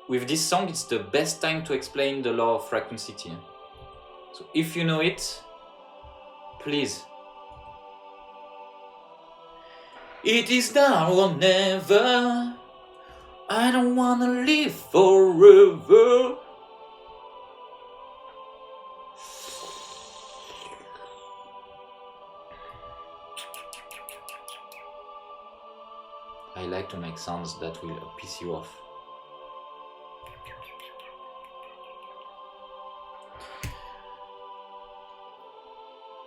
With this song, it's the best time to explain the law of Raccoon City. So if you know it, please. It is now or never. I don't wanna live forever. I like to make sounds that will piss you off.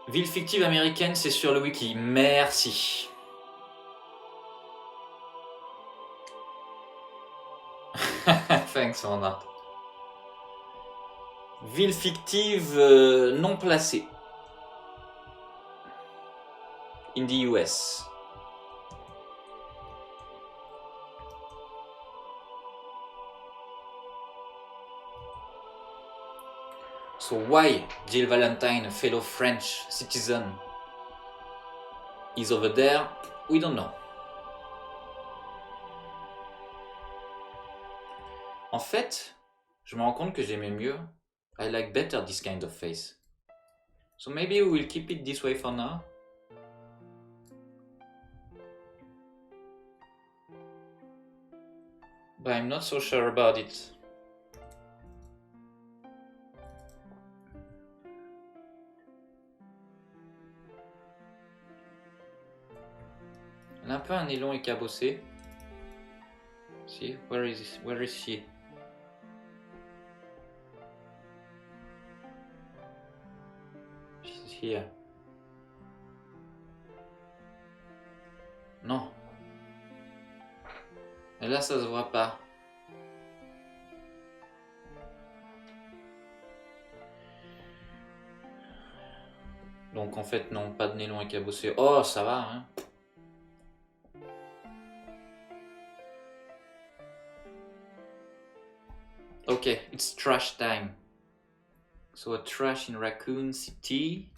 Ville fictive américaine, c'est sur le wiki. Merci. Thanks, Ronald. Ville fictive non placée. In the US. So why Jill Valentine, a fellow French citizen, is over there, we don't know. En fait, je me rends compte que j'aimais mieux. I like better this kind of face. So maybe we will keep it this way for now. But I'm not so sure about it. Elle a un peu un nez long et cabossé. See, where is she? She's here. Non. Et là, ça se voit pas. Donc en fait, non, pas de nez long et cabossé. Oh, ça va, hein. Okay, it's trash time. So a trash in Raccoon City.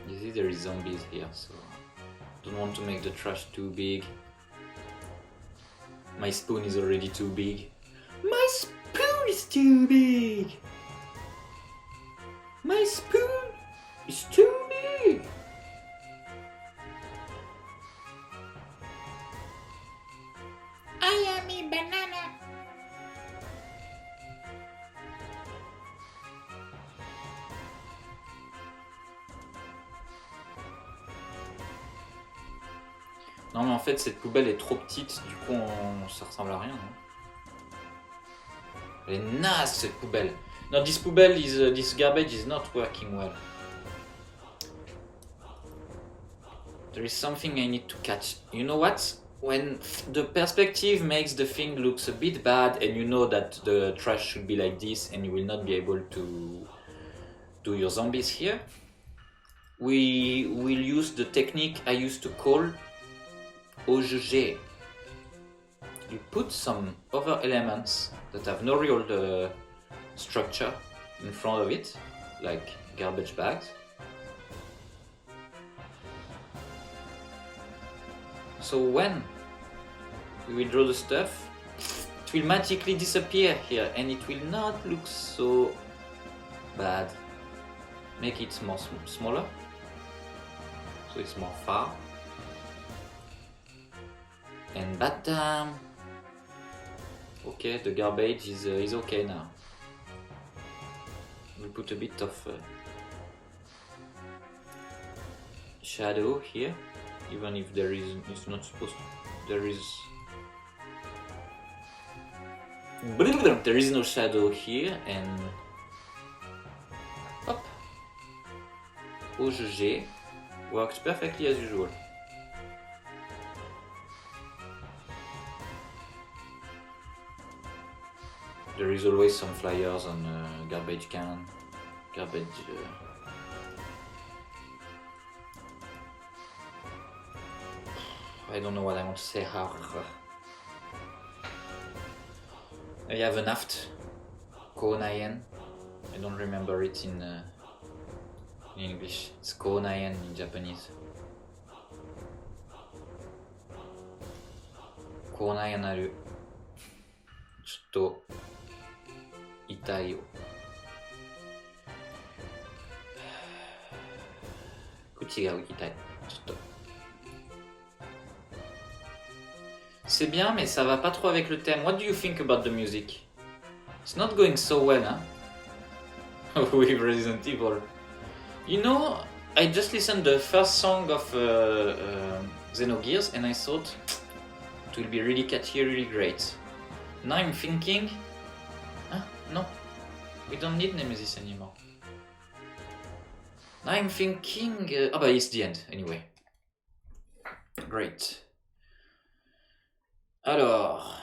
You see there is zombies here, so don't want to make the trash too big. My spoon is already too big. My spoon is too big! My spoon is too big! I am a banana! Non mais en fait cette poubelle est trop petite, du coup ça ressemble à rien. Hein. Elle est naze cette poubelle. No, this this garbage is not working well. There is something I need to catch. You know what? When the perspective makes the thing looks a bit bad and you know that the trash should be like this and you will not be able to do your zombies here, we will use the technique I used to call OGG. You put some other elements that have no real structure in front of it, like garbage bags. So when we will draw the stuff, it will magically disappear here and it will not look so bad. Make it smaller, so it's more far. And bam! Okay, the garbage is okay now. We'll put a bit of shadow here, even if there is, it's not supposed to, there is no shadow here, and hop, OGG works perfectly as usual. There is always some flyers on garbage can, garbage. I don't know what I want to say. I have an aft Konayen. I don't remember it in English. It's Konayen in Japanese. Konayen ある。ちょっと痛いよ。口が痛い。ちょっと。C'est bien, mais ça va pas trop avec le thème. What do you think about the music? It's not going so well, huh? With Resident Evil. You know, I just listened the first song of Xenogears and I thought it will be really catchy, really great. Now I'm thinking, no, we don't need Nemesis anymore. Now I'm thinking, but it's the end anyway. Great. Alors,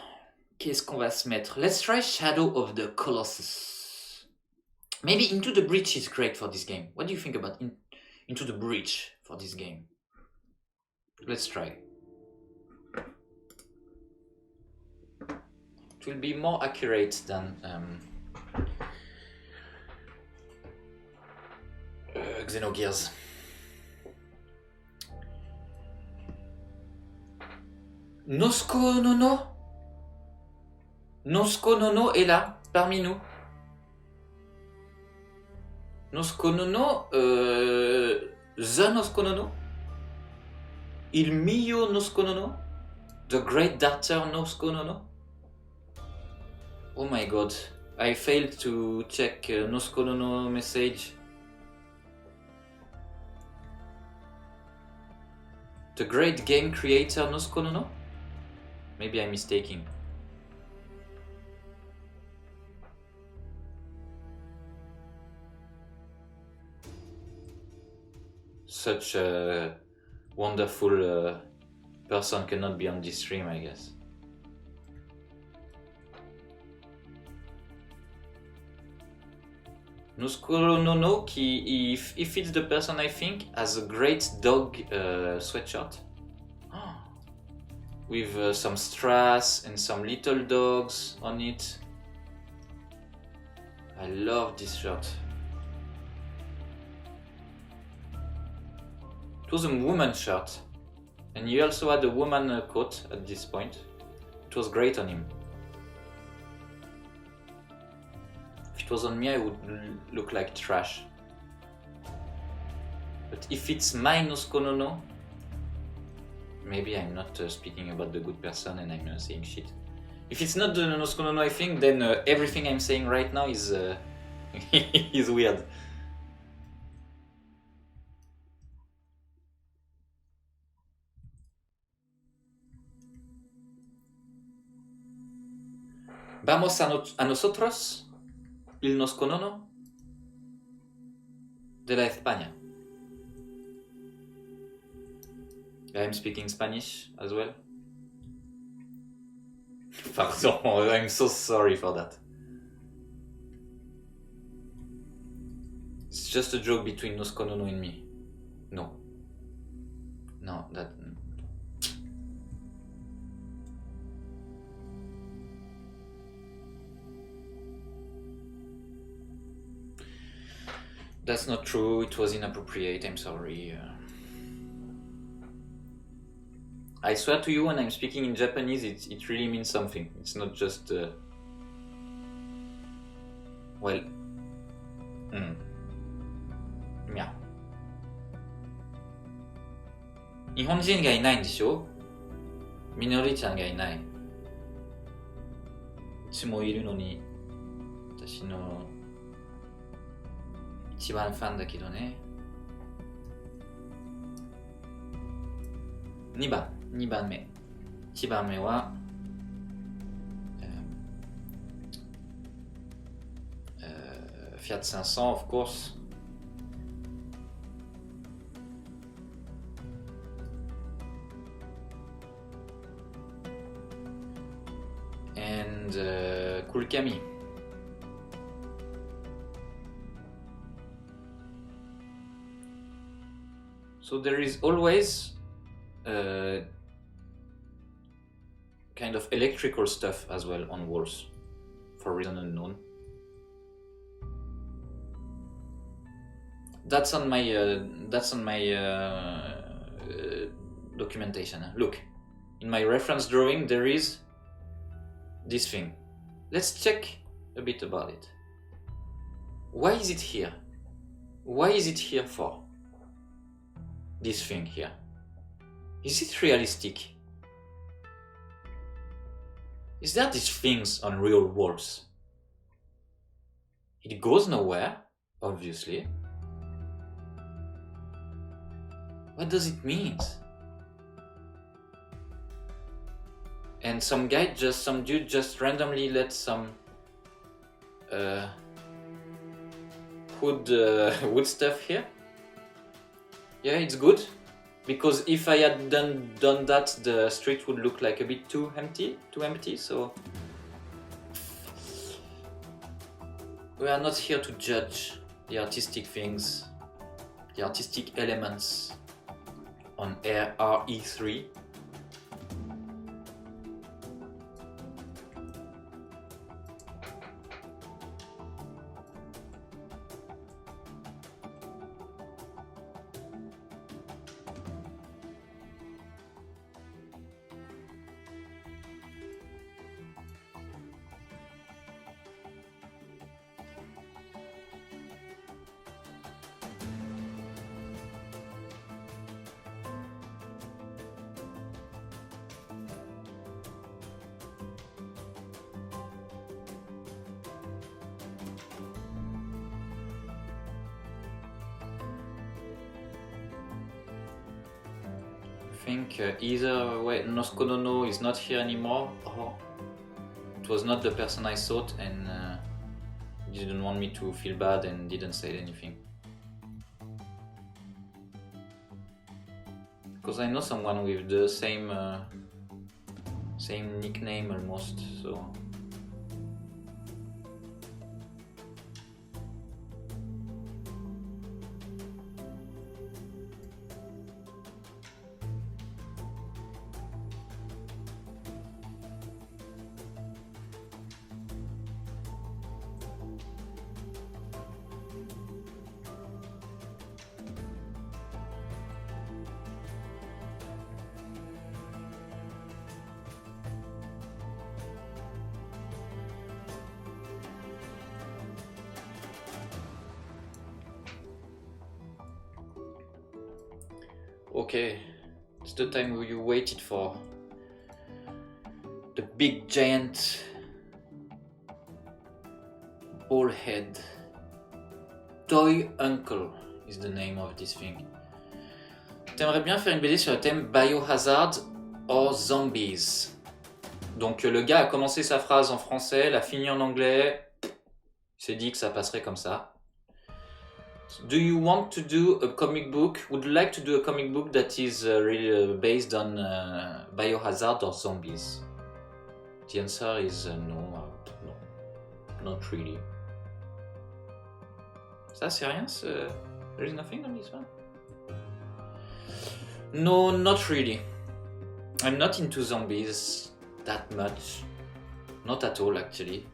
qu'est-ce qu'on va se mettre? Let's try Shadow of the Colossus. Maybe Into the Breach is great for this game. What do you think about Into the Breach for this game? Let's try. It will be more accurate than Xenogears. Nosko Nono est là, parmi nous. Nosko Nono, The Nosko Nono, Il mio Nosko Nono, The Great Darter Nosko Nono. Oh my god, I failed to check Nosko Nono message. The great game creator Nosko Nono? Maybe I'm mistaken. Such a wonderful person cannot be on this stream, I guess. Nosko Nono, if it's the person I think, has a great dog sweatshirt. With some strass and some little dogs on it. I love this shirt. It was a woman's shirt. And he also had a woman coat at this point. It was great on him. If it was on me, I would look like trash. But if it's my Nosko Nono, maybe I'm not speaking about the good person and I'm saying shit. If it's not the Nosko Nono I think, then everything I'm saying right now is is weird. Vamos a nosotros, el Nosko Nono de la España. I'm speaking Spanish as well. Pardon, I'm so sorry for that. It's just a joke between Nosko Nono and me. No. No, that... That's not true, it was inappropriate, I'm sorry. I swear to you, when I'm speaking in Japanese, it really means something. It's not just... well... Yeah. 日本人がいないんでしょ？みのりちゃんがいない。うちもいるのに、私の一番ファンだけどね。2番目。1番目は、Fiat 500 of course. And Kulkami. So there is always kind of electrical stuff as well on walls for reason unknown. That's on my documentation. Look, in my reference drawing there is this thing. Let's check a bit about it. Why is it here? Why is it here for? This thing here. Is it realistic? Is there these things on real walls? It goes nowhere, obviously. What does it mean? And some dude just randomly let some wood stuff here. Yeah, it's good, because if I had done that, the street would look like a bit too empty. So we are not here to judge the artistic things, the artistic elements on RE3. I think either way, Noskonono is not here anymore, or it was not the person I thought and didn't want me to feel bad and didn't say anything. Because I know someone with the same nickname almost, so. Okay, it's the time you waited for. The big giant ball head. Toy Uncle is the name of this thing. T'aimerais bien faire une BD sur le thème Biohazard or Zombies. Donc le gars a commencé sa phrase en français, l'a fini en anglais, il s'est dit que ça passerait comme ça. Do you want to do a comic book? Would you like to do a comic book that is really based on biohazard or zombies? The answer is no, not really. Ça c'est rien, there is nothing on this one? No, not really. I'm not into zombies that much. Not at all actually.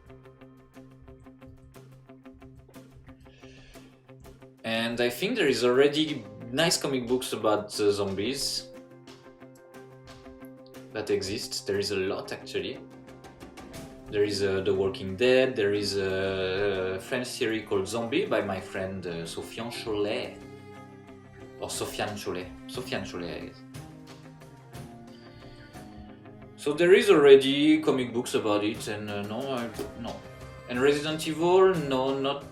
And I think there is already nice comic books about zombies that exist. There is a lot actually. There is The Walking Dead, there is a French series called Zombie by my friend Sofiane Cholet. Or Sofiane Cholet. Sofiane Cholet, I guess. So there is already comic books about it, and no. And Resident Evil, no, no.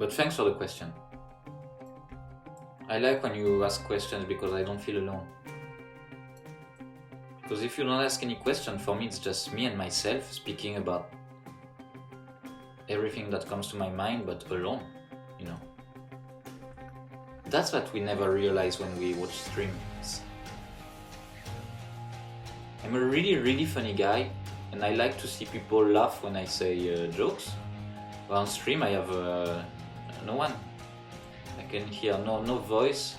But thanks for the question. I like when you ask questions because I don't feel alone. Because if you don't ask any question, for me it's just me and myself speaking about everything that comes to my mind, but alone, you know. That's what we never realize when we watch streams. I'm a really funny guy, and I like to see people laugh when I say jokes. But on stream I have no one. I can hear no voice,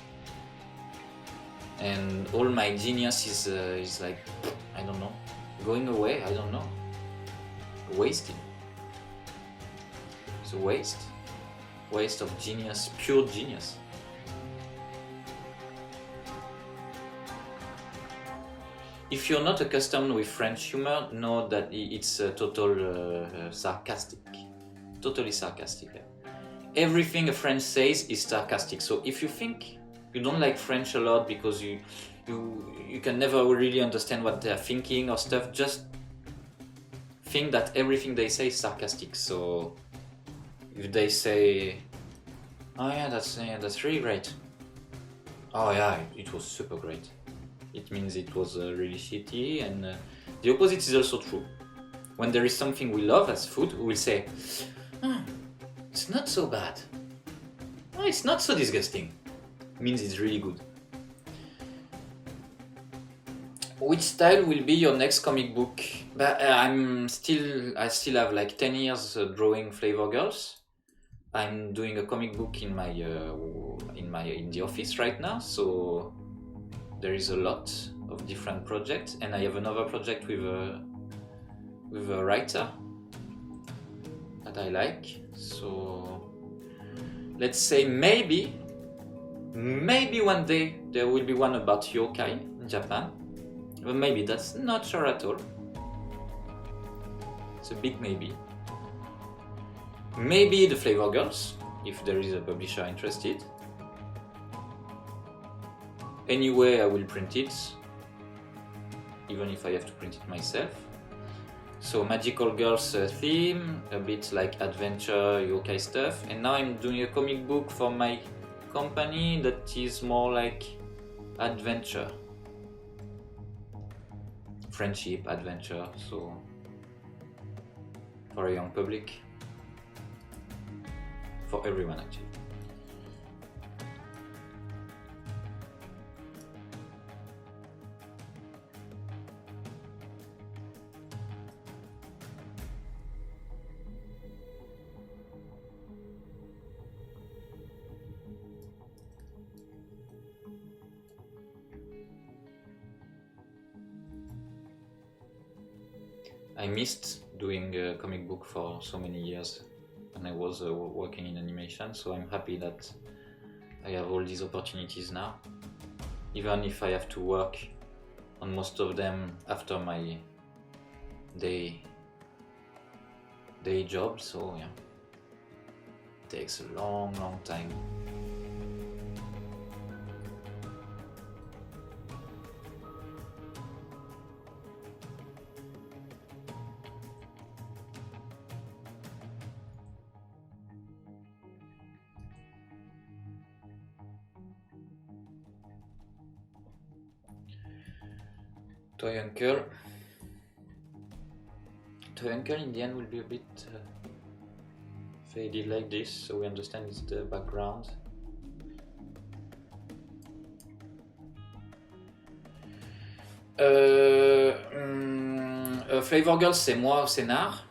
and all my genius is like, I don't know, going away. I don't know, wasted. It's a waste of genius, pure genius. If you're not accustomed with French humor, know that it's sarcastic, totally sarcastic. Everything a French says is sarcastic. So if you think you don't like French a lot because you can never really understand what they're thinking or stuff, just think that everything they say is sarcastic. So if they say, "Oh yeah, that's really great," "Oh yeah, it was super great," it means it was really shitty. And the opposite is also true. When there is something we love as food, we will say, "It's not so bad. Oh, it's not so disgusting." It means it's really good. Which style will be your next comic book? But I still have like 10 years drawing Flavor Girls. I'm doing a comic book in the office right now, so there is a lot of different projects, and I have another project with a writer that I like. So let's say maybe one day there will be one about yokai in Japan, but maybe, that's not sure at all. It's a big maybe. Maybe the Flavor Girls, if there is a publisher interested. Anyway, I will print it, even if I have to print it myself. So Magical Girls theme, a bit like adventure, yokai stuff. And now I'm doing a comic book for my company that is more like adventure. Friendship, adventure, so for a young public. For everyone, actually. I missed doing a comic book for so many years when I was working in animation, so I'm happy that I have all these opportunities now, even if I have to work on most of them after my day job. So yeah, it takes a long time. Toy Uncle in the end will be a bit faded like this, so we understand it's the background. Flavor Girls, c'est moi au scénar.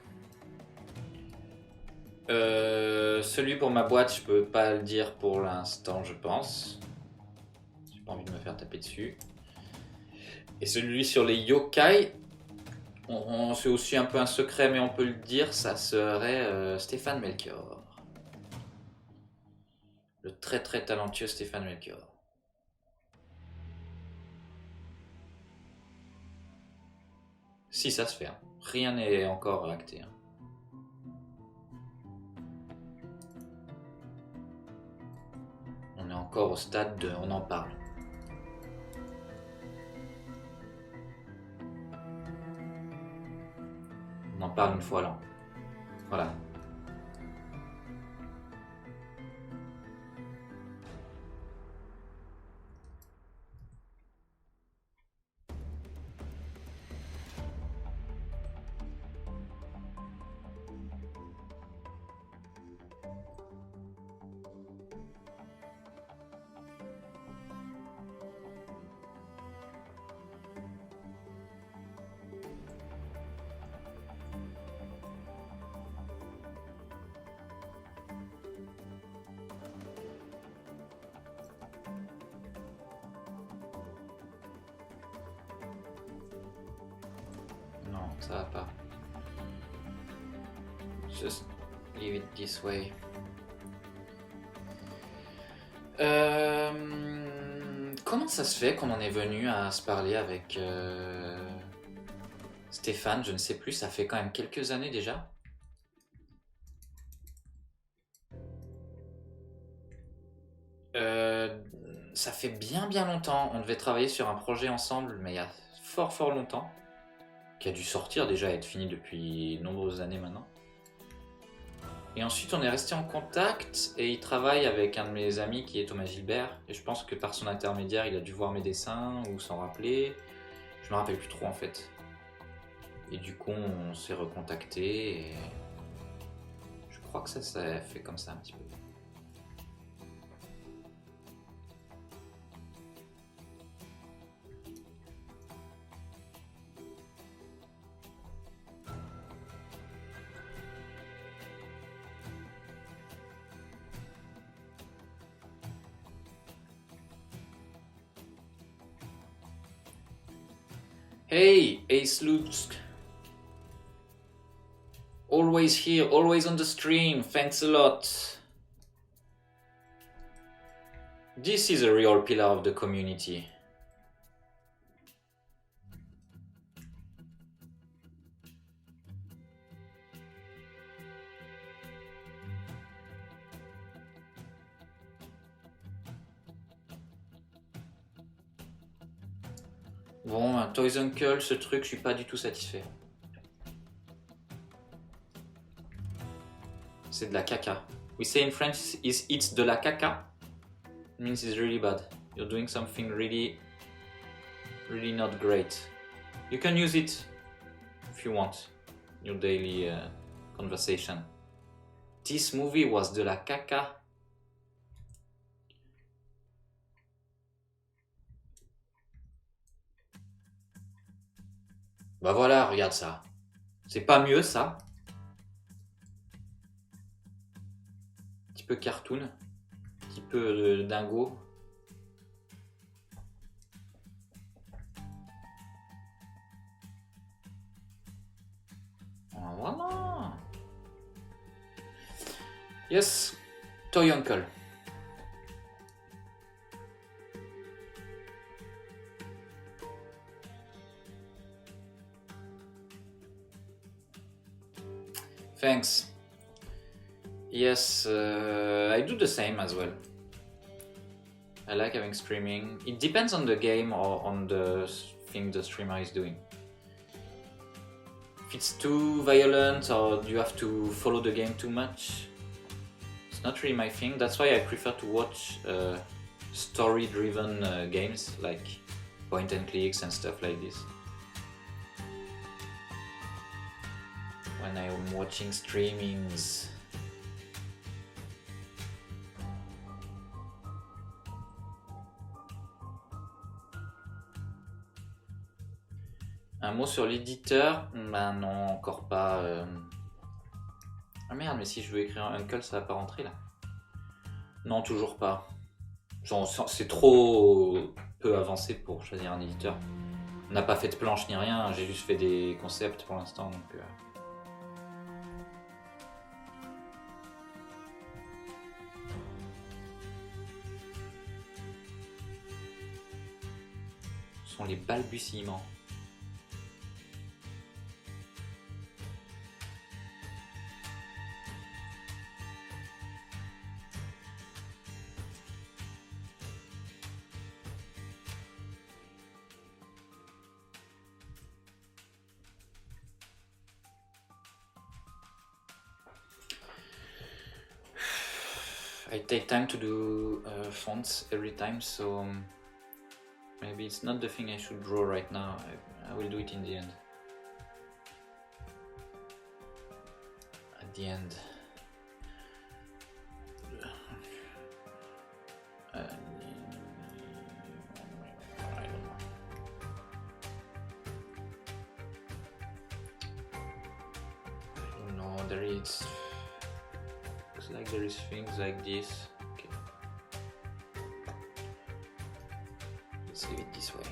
Celui pour ma boîte, je peux pas le dire pour l'instant, je pense. J'ai pas envie de me faire taper dessus. Et celui sur les yokai, c'est aussi un peu un secret, mais on peut le dire, ça serait Stéphane Melchior. Le très talentueux Stéphane Melchior. Si, ça se fait. Hein. Rien n'est encore acté. Hein. On est encore au stade de... on en parle. On en parle une fois là. Voilà. Ça va pas. Just leave it this way. Comment ça se fait qu'on en est venu à se parler avec Stéphane? Je ne sais plus, ça fait quand même quelques années déjà. Ça fait bien longtemps. On devait travailler sur un projet ensemble, mais il y a fort longtemps. Qui a dû sortir déjà et être fini depuis de nombreuses années maintenant. Et ensuite on est resté en contact et il travaille avec un de mes amis qui est Thomas Gilbert. Et je pense que par son intermédiaire il a dû voir mes dessins ou s'en rappeler. Je me rappelle plus trop en fait. Et du coup on s'est recontacté et je crois que ça fait comme ça un petit peu. Hey, Ace Luke. Always here, always on the stream. Thanks a lot. This is a real pillar of the community. Bon, un Toys Uncle, ce truc, je suis pas du tout satisfait. C'est de la caca. We say in French, it's de la caca. It means it's really bad. You're doing something really not great. You can use it if you want, your daily conversation. This movie was de la caca. Bah voilà, regarde ça. C'est pas mieux ça? Un petit peu cartoon, un petit peu dingo. Voilà. Yes, Toy Uncle. Thanks. Yes, I do the same as well. I like having streaming. It depends on the game or on the thing the streamer is doing. If it's too violent or you have to follow the game too much, it's not really my thing. That's why I prefer to watch story-driven games like point and clicks and stuff like this. When I'm watching streamings. Un mot sur l'éditeur? Ben non, encore pas. Ah merde, mais si je veux écrire un Uncle, ça va pas rentrer là. Non, toujours pas. Genre, c'est trop peu avancé pour choisir un éditeur. On n'a pas fait de planche ni rien, j'ai juste fait des concepts pour l'instant, donc... Ce sont les balbutiements. I take time to do fonts every time, so maybe it's not the thing I should draw right now. I will do it in the end. At the end. I don't know. I don't know, there is... Looks like there is things like this. Okay. Let's leave it this way.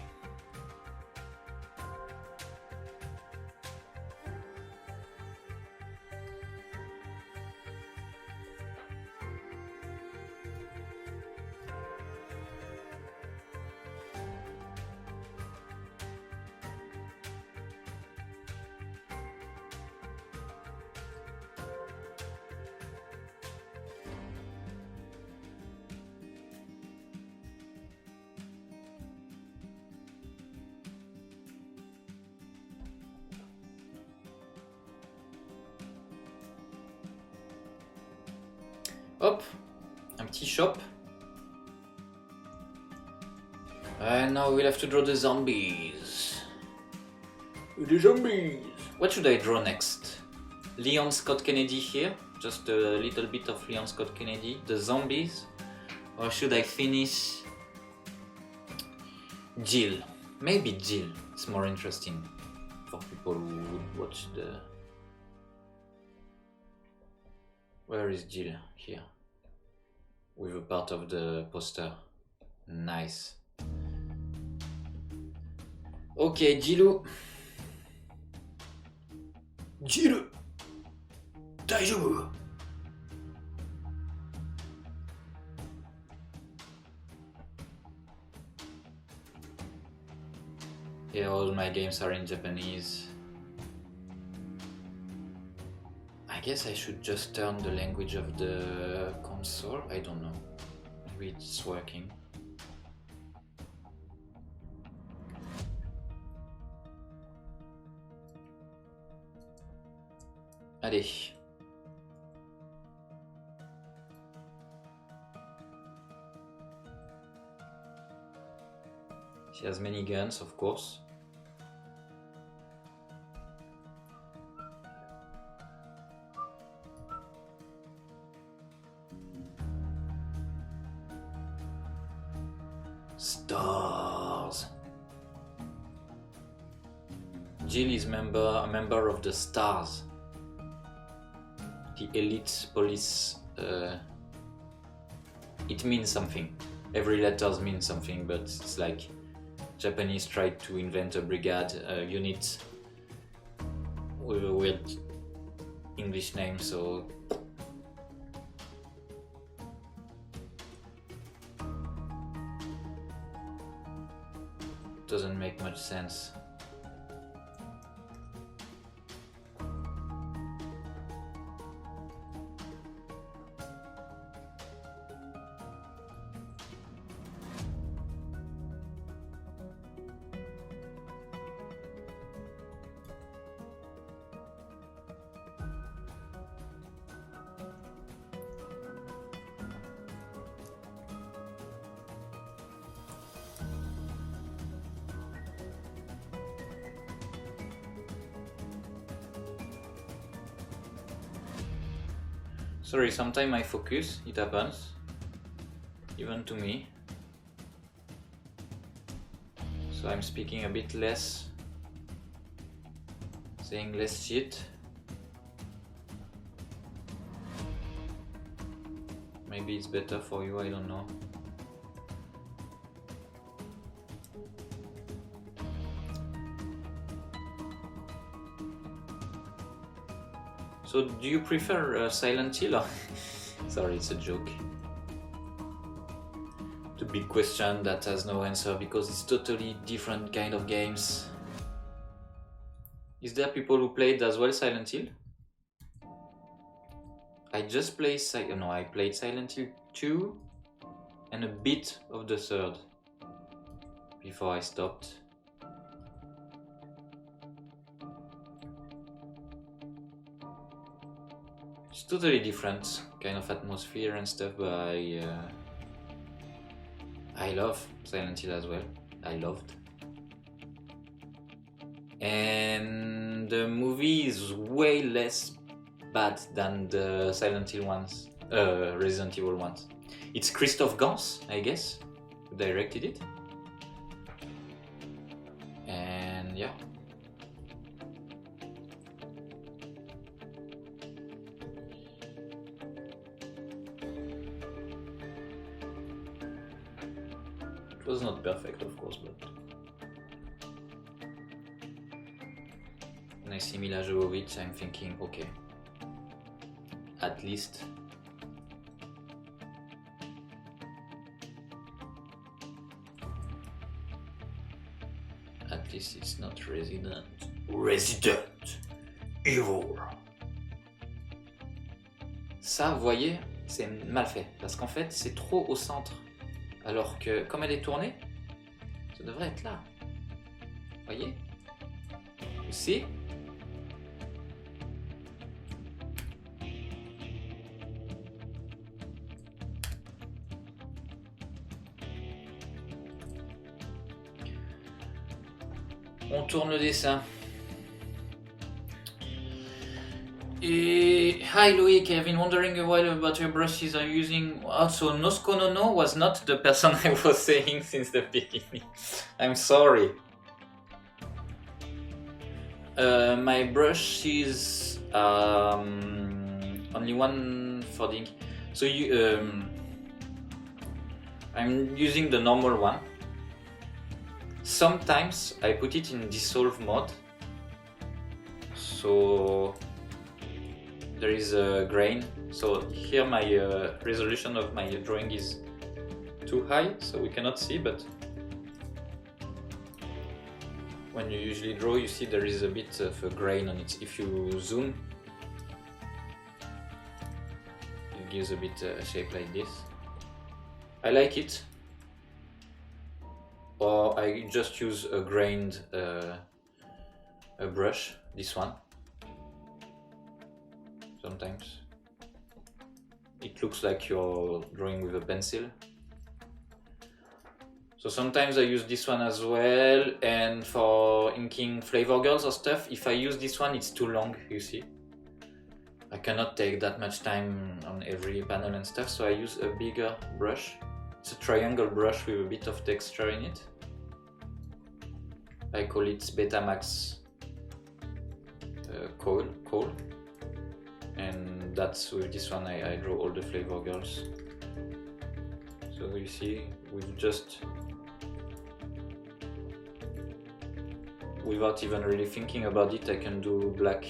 Hop, un petit shop. And now we'll have to draw the zombies. The zombies! What should I draw next? Leon Scott Kennedy here, just a little bit of Leon Scott Kennedy. The zombies? Or should I finish Jill? Maybe Jill, it's more interesting for people who would watch the... Where is Jill? Here. With a part of the poster. Nice. Ok, Jilou. Jill! Daijoubu! Yeah, all my games are in Japanese. I guess I should just turn the language of the console. I don't know. Maybe it's working. Allez. She has many guns, of course. Stars. Jill is a member of the Stars, the elite police. It means something. Every letter means something, but it's like Japanese tried to invent a brigade unit with a weird English name, so it doesn't make much sense. Sorry, sometimes I focus, it happens, even to me. So I'm speaking a bit less, saying less shit. Maybe it's better for you, I don't know. So do you prefer Silent Hill or... Sorry, it's a joke. The big question that has no answer because it's totally different kind of games. Is there people who played as well Silent Hill? I just played I played Silent Hill 2 and a bit of the third before I stopped. It's totally different kind of atmosphere and stuff, but I love Silent Hill as well. I loved. And the movie is way less bad than the Silent Hill ones, Resident Evil ones. It's Christophe Gans, I guess, who directed it. And yeah. It was not perfect, of course, but when I see Mila Jovovich, I'm thinking, okay, at least it's not Resident Evil. Ça, vous voyez, c'est mal fait, parce qu'en fait, c'est trop au centre. Alors que, comme elle est tournée, ça devrait être là. Voyez? Aussi. On tourne le dessin. Hi Loic, I've been wondering a while about your brushes are using. Also, Noskonono was not the person I was saying since the beginning. I'm sorry. My brush is only one for the ink. So I'm using the normal one. Sometimes I put it in dissolve mode. So there is a grain. So here my resolution of my drawing is too high, so we cannot see, but when you usually draw, you see there is a bit of a grain on it. If you zoom, it gives a bit a shape like this. I like it. Or I just use a grained a brush, this one. Sometimes it looks like you're drawing with a pencil. So sometimes I use this one as well, and for inking Flavor Girls or stuff, if I use this one, it's too long, you see. I cannot take that much time on every panel and stuff, so I use a bigger brush. It's a triangle brush with a bit of texture in it. I call it Betamax Coal. And that's with this one I draw all the Flavor Girls. So you see, with just, without even really thinking about it, I can do black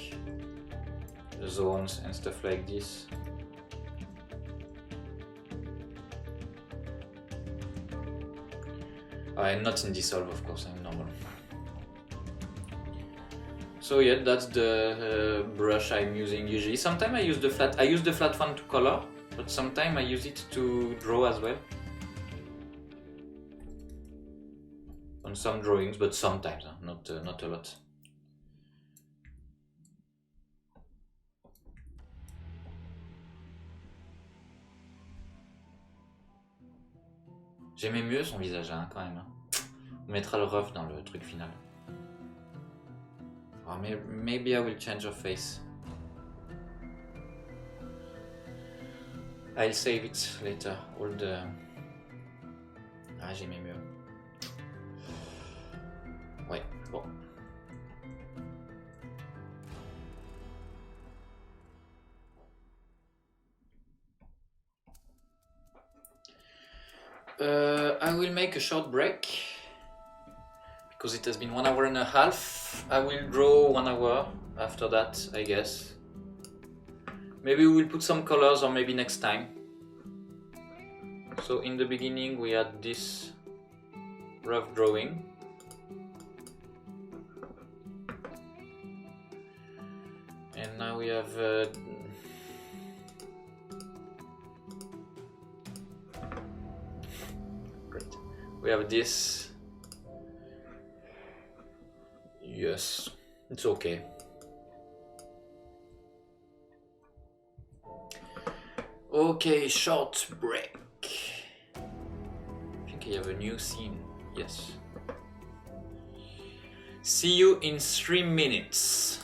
zones and stuff like this. I'm not in dissolve, of course, I'm normal. So yeah, that's the brush I'm using usually. Sometimes I use the flat one to color, but sometimes I use it to draw as well. On some drawings, but sometimes, not a lot. J'aimais mieux son visage, hein, quand même. Hein. On mettra le ref dans le truc final. Or maybe I will change her face. I'll save it later. All the... Ah, j'aimais mieux. Ouais, bon. I will make a short break because it has been 1 hour and a half. I will draw 1 hour after that, I guess. Maybe we will put some colors, or maybe next time. So in the beginning we had this rough drawing. And now we have great. We have this. Yes, it's okay. Okay, short break. I think I have a new scene. Yes. See you in 3 minutes.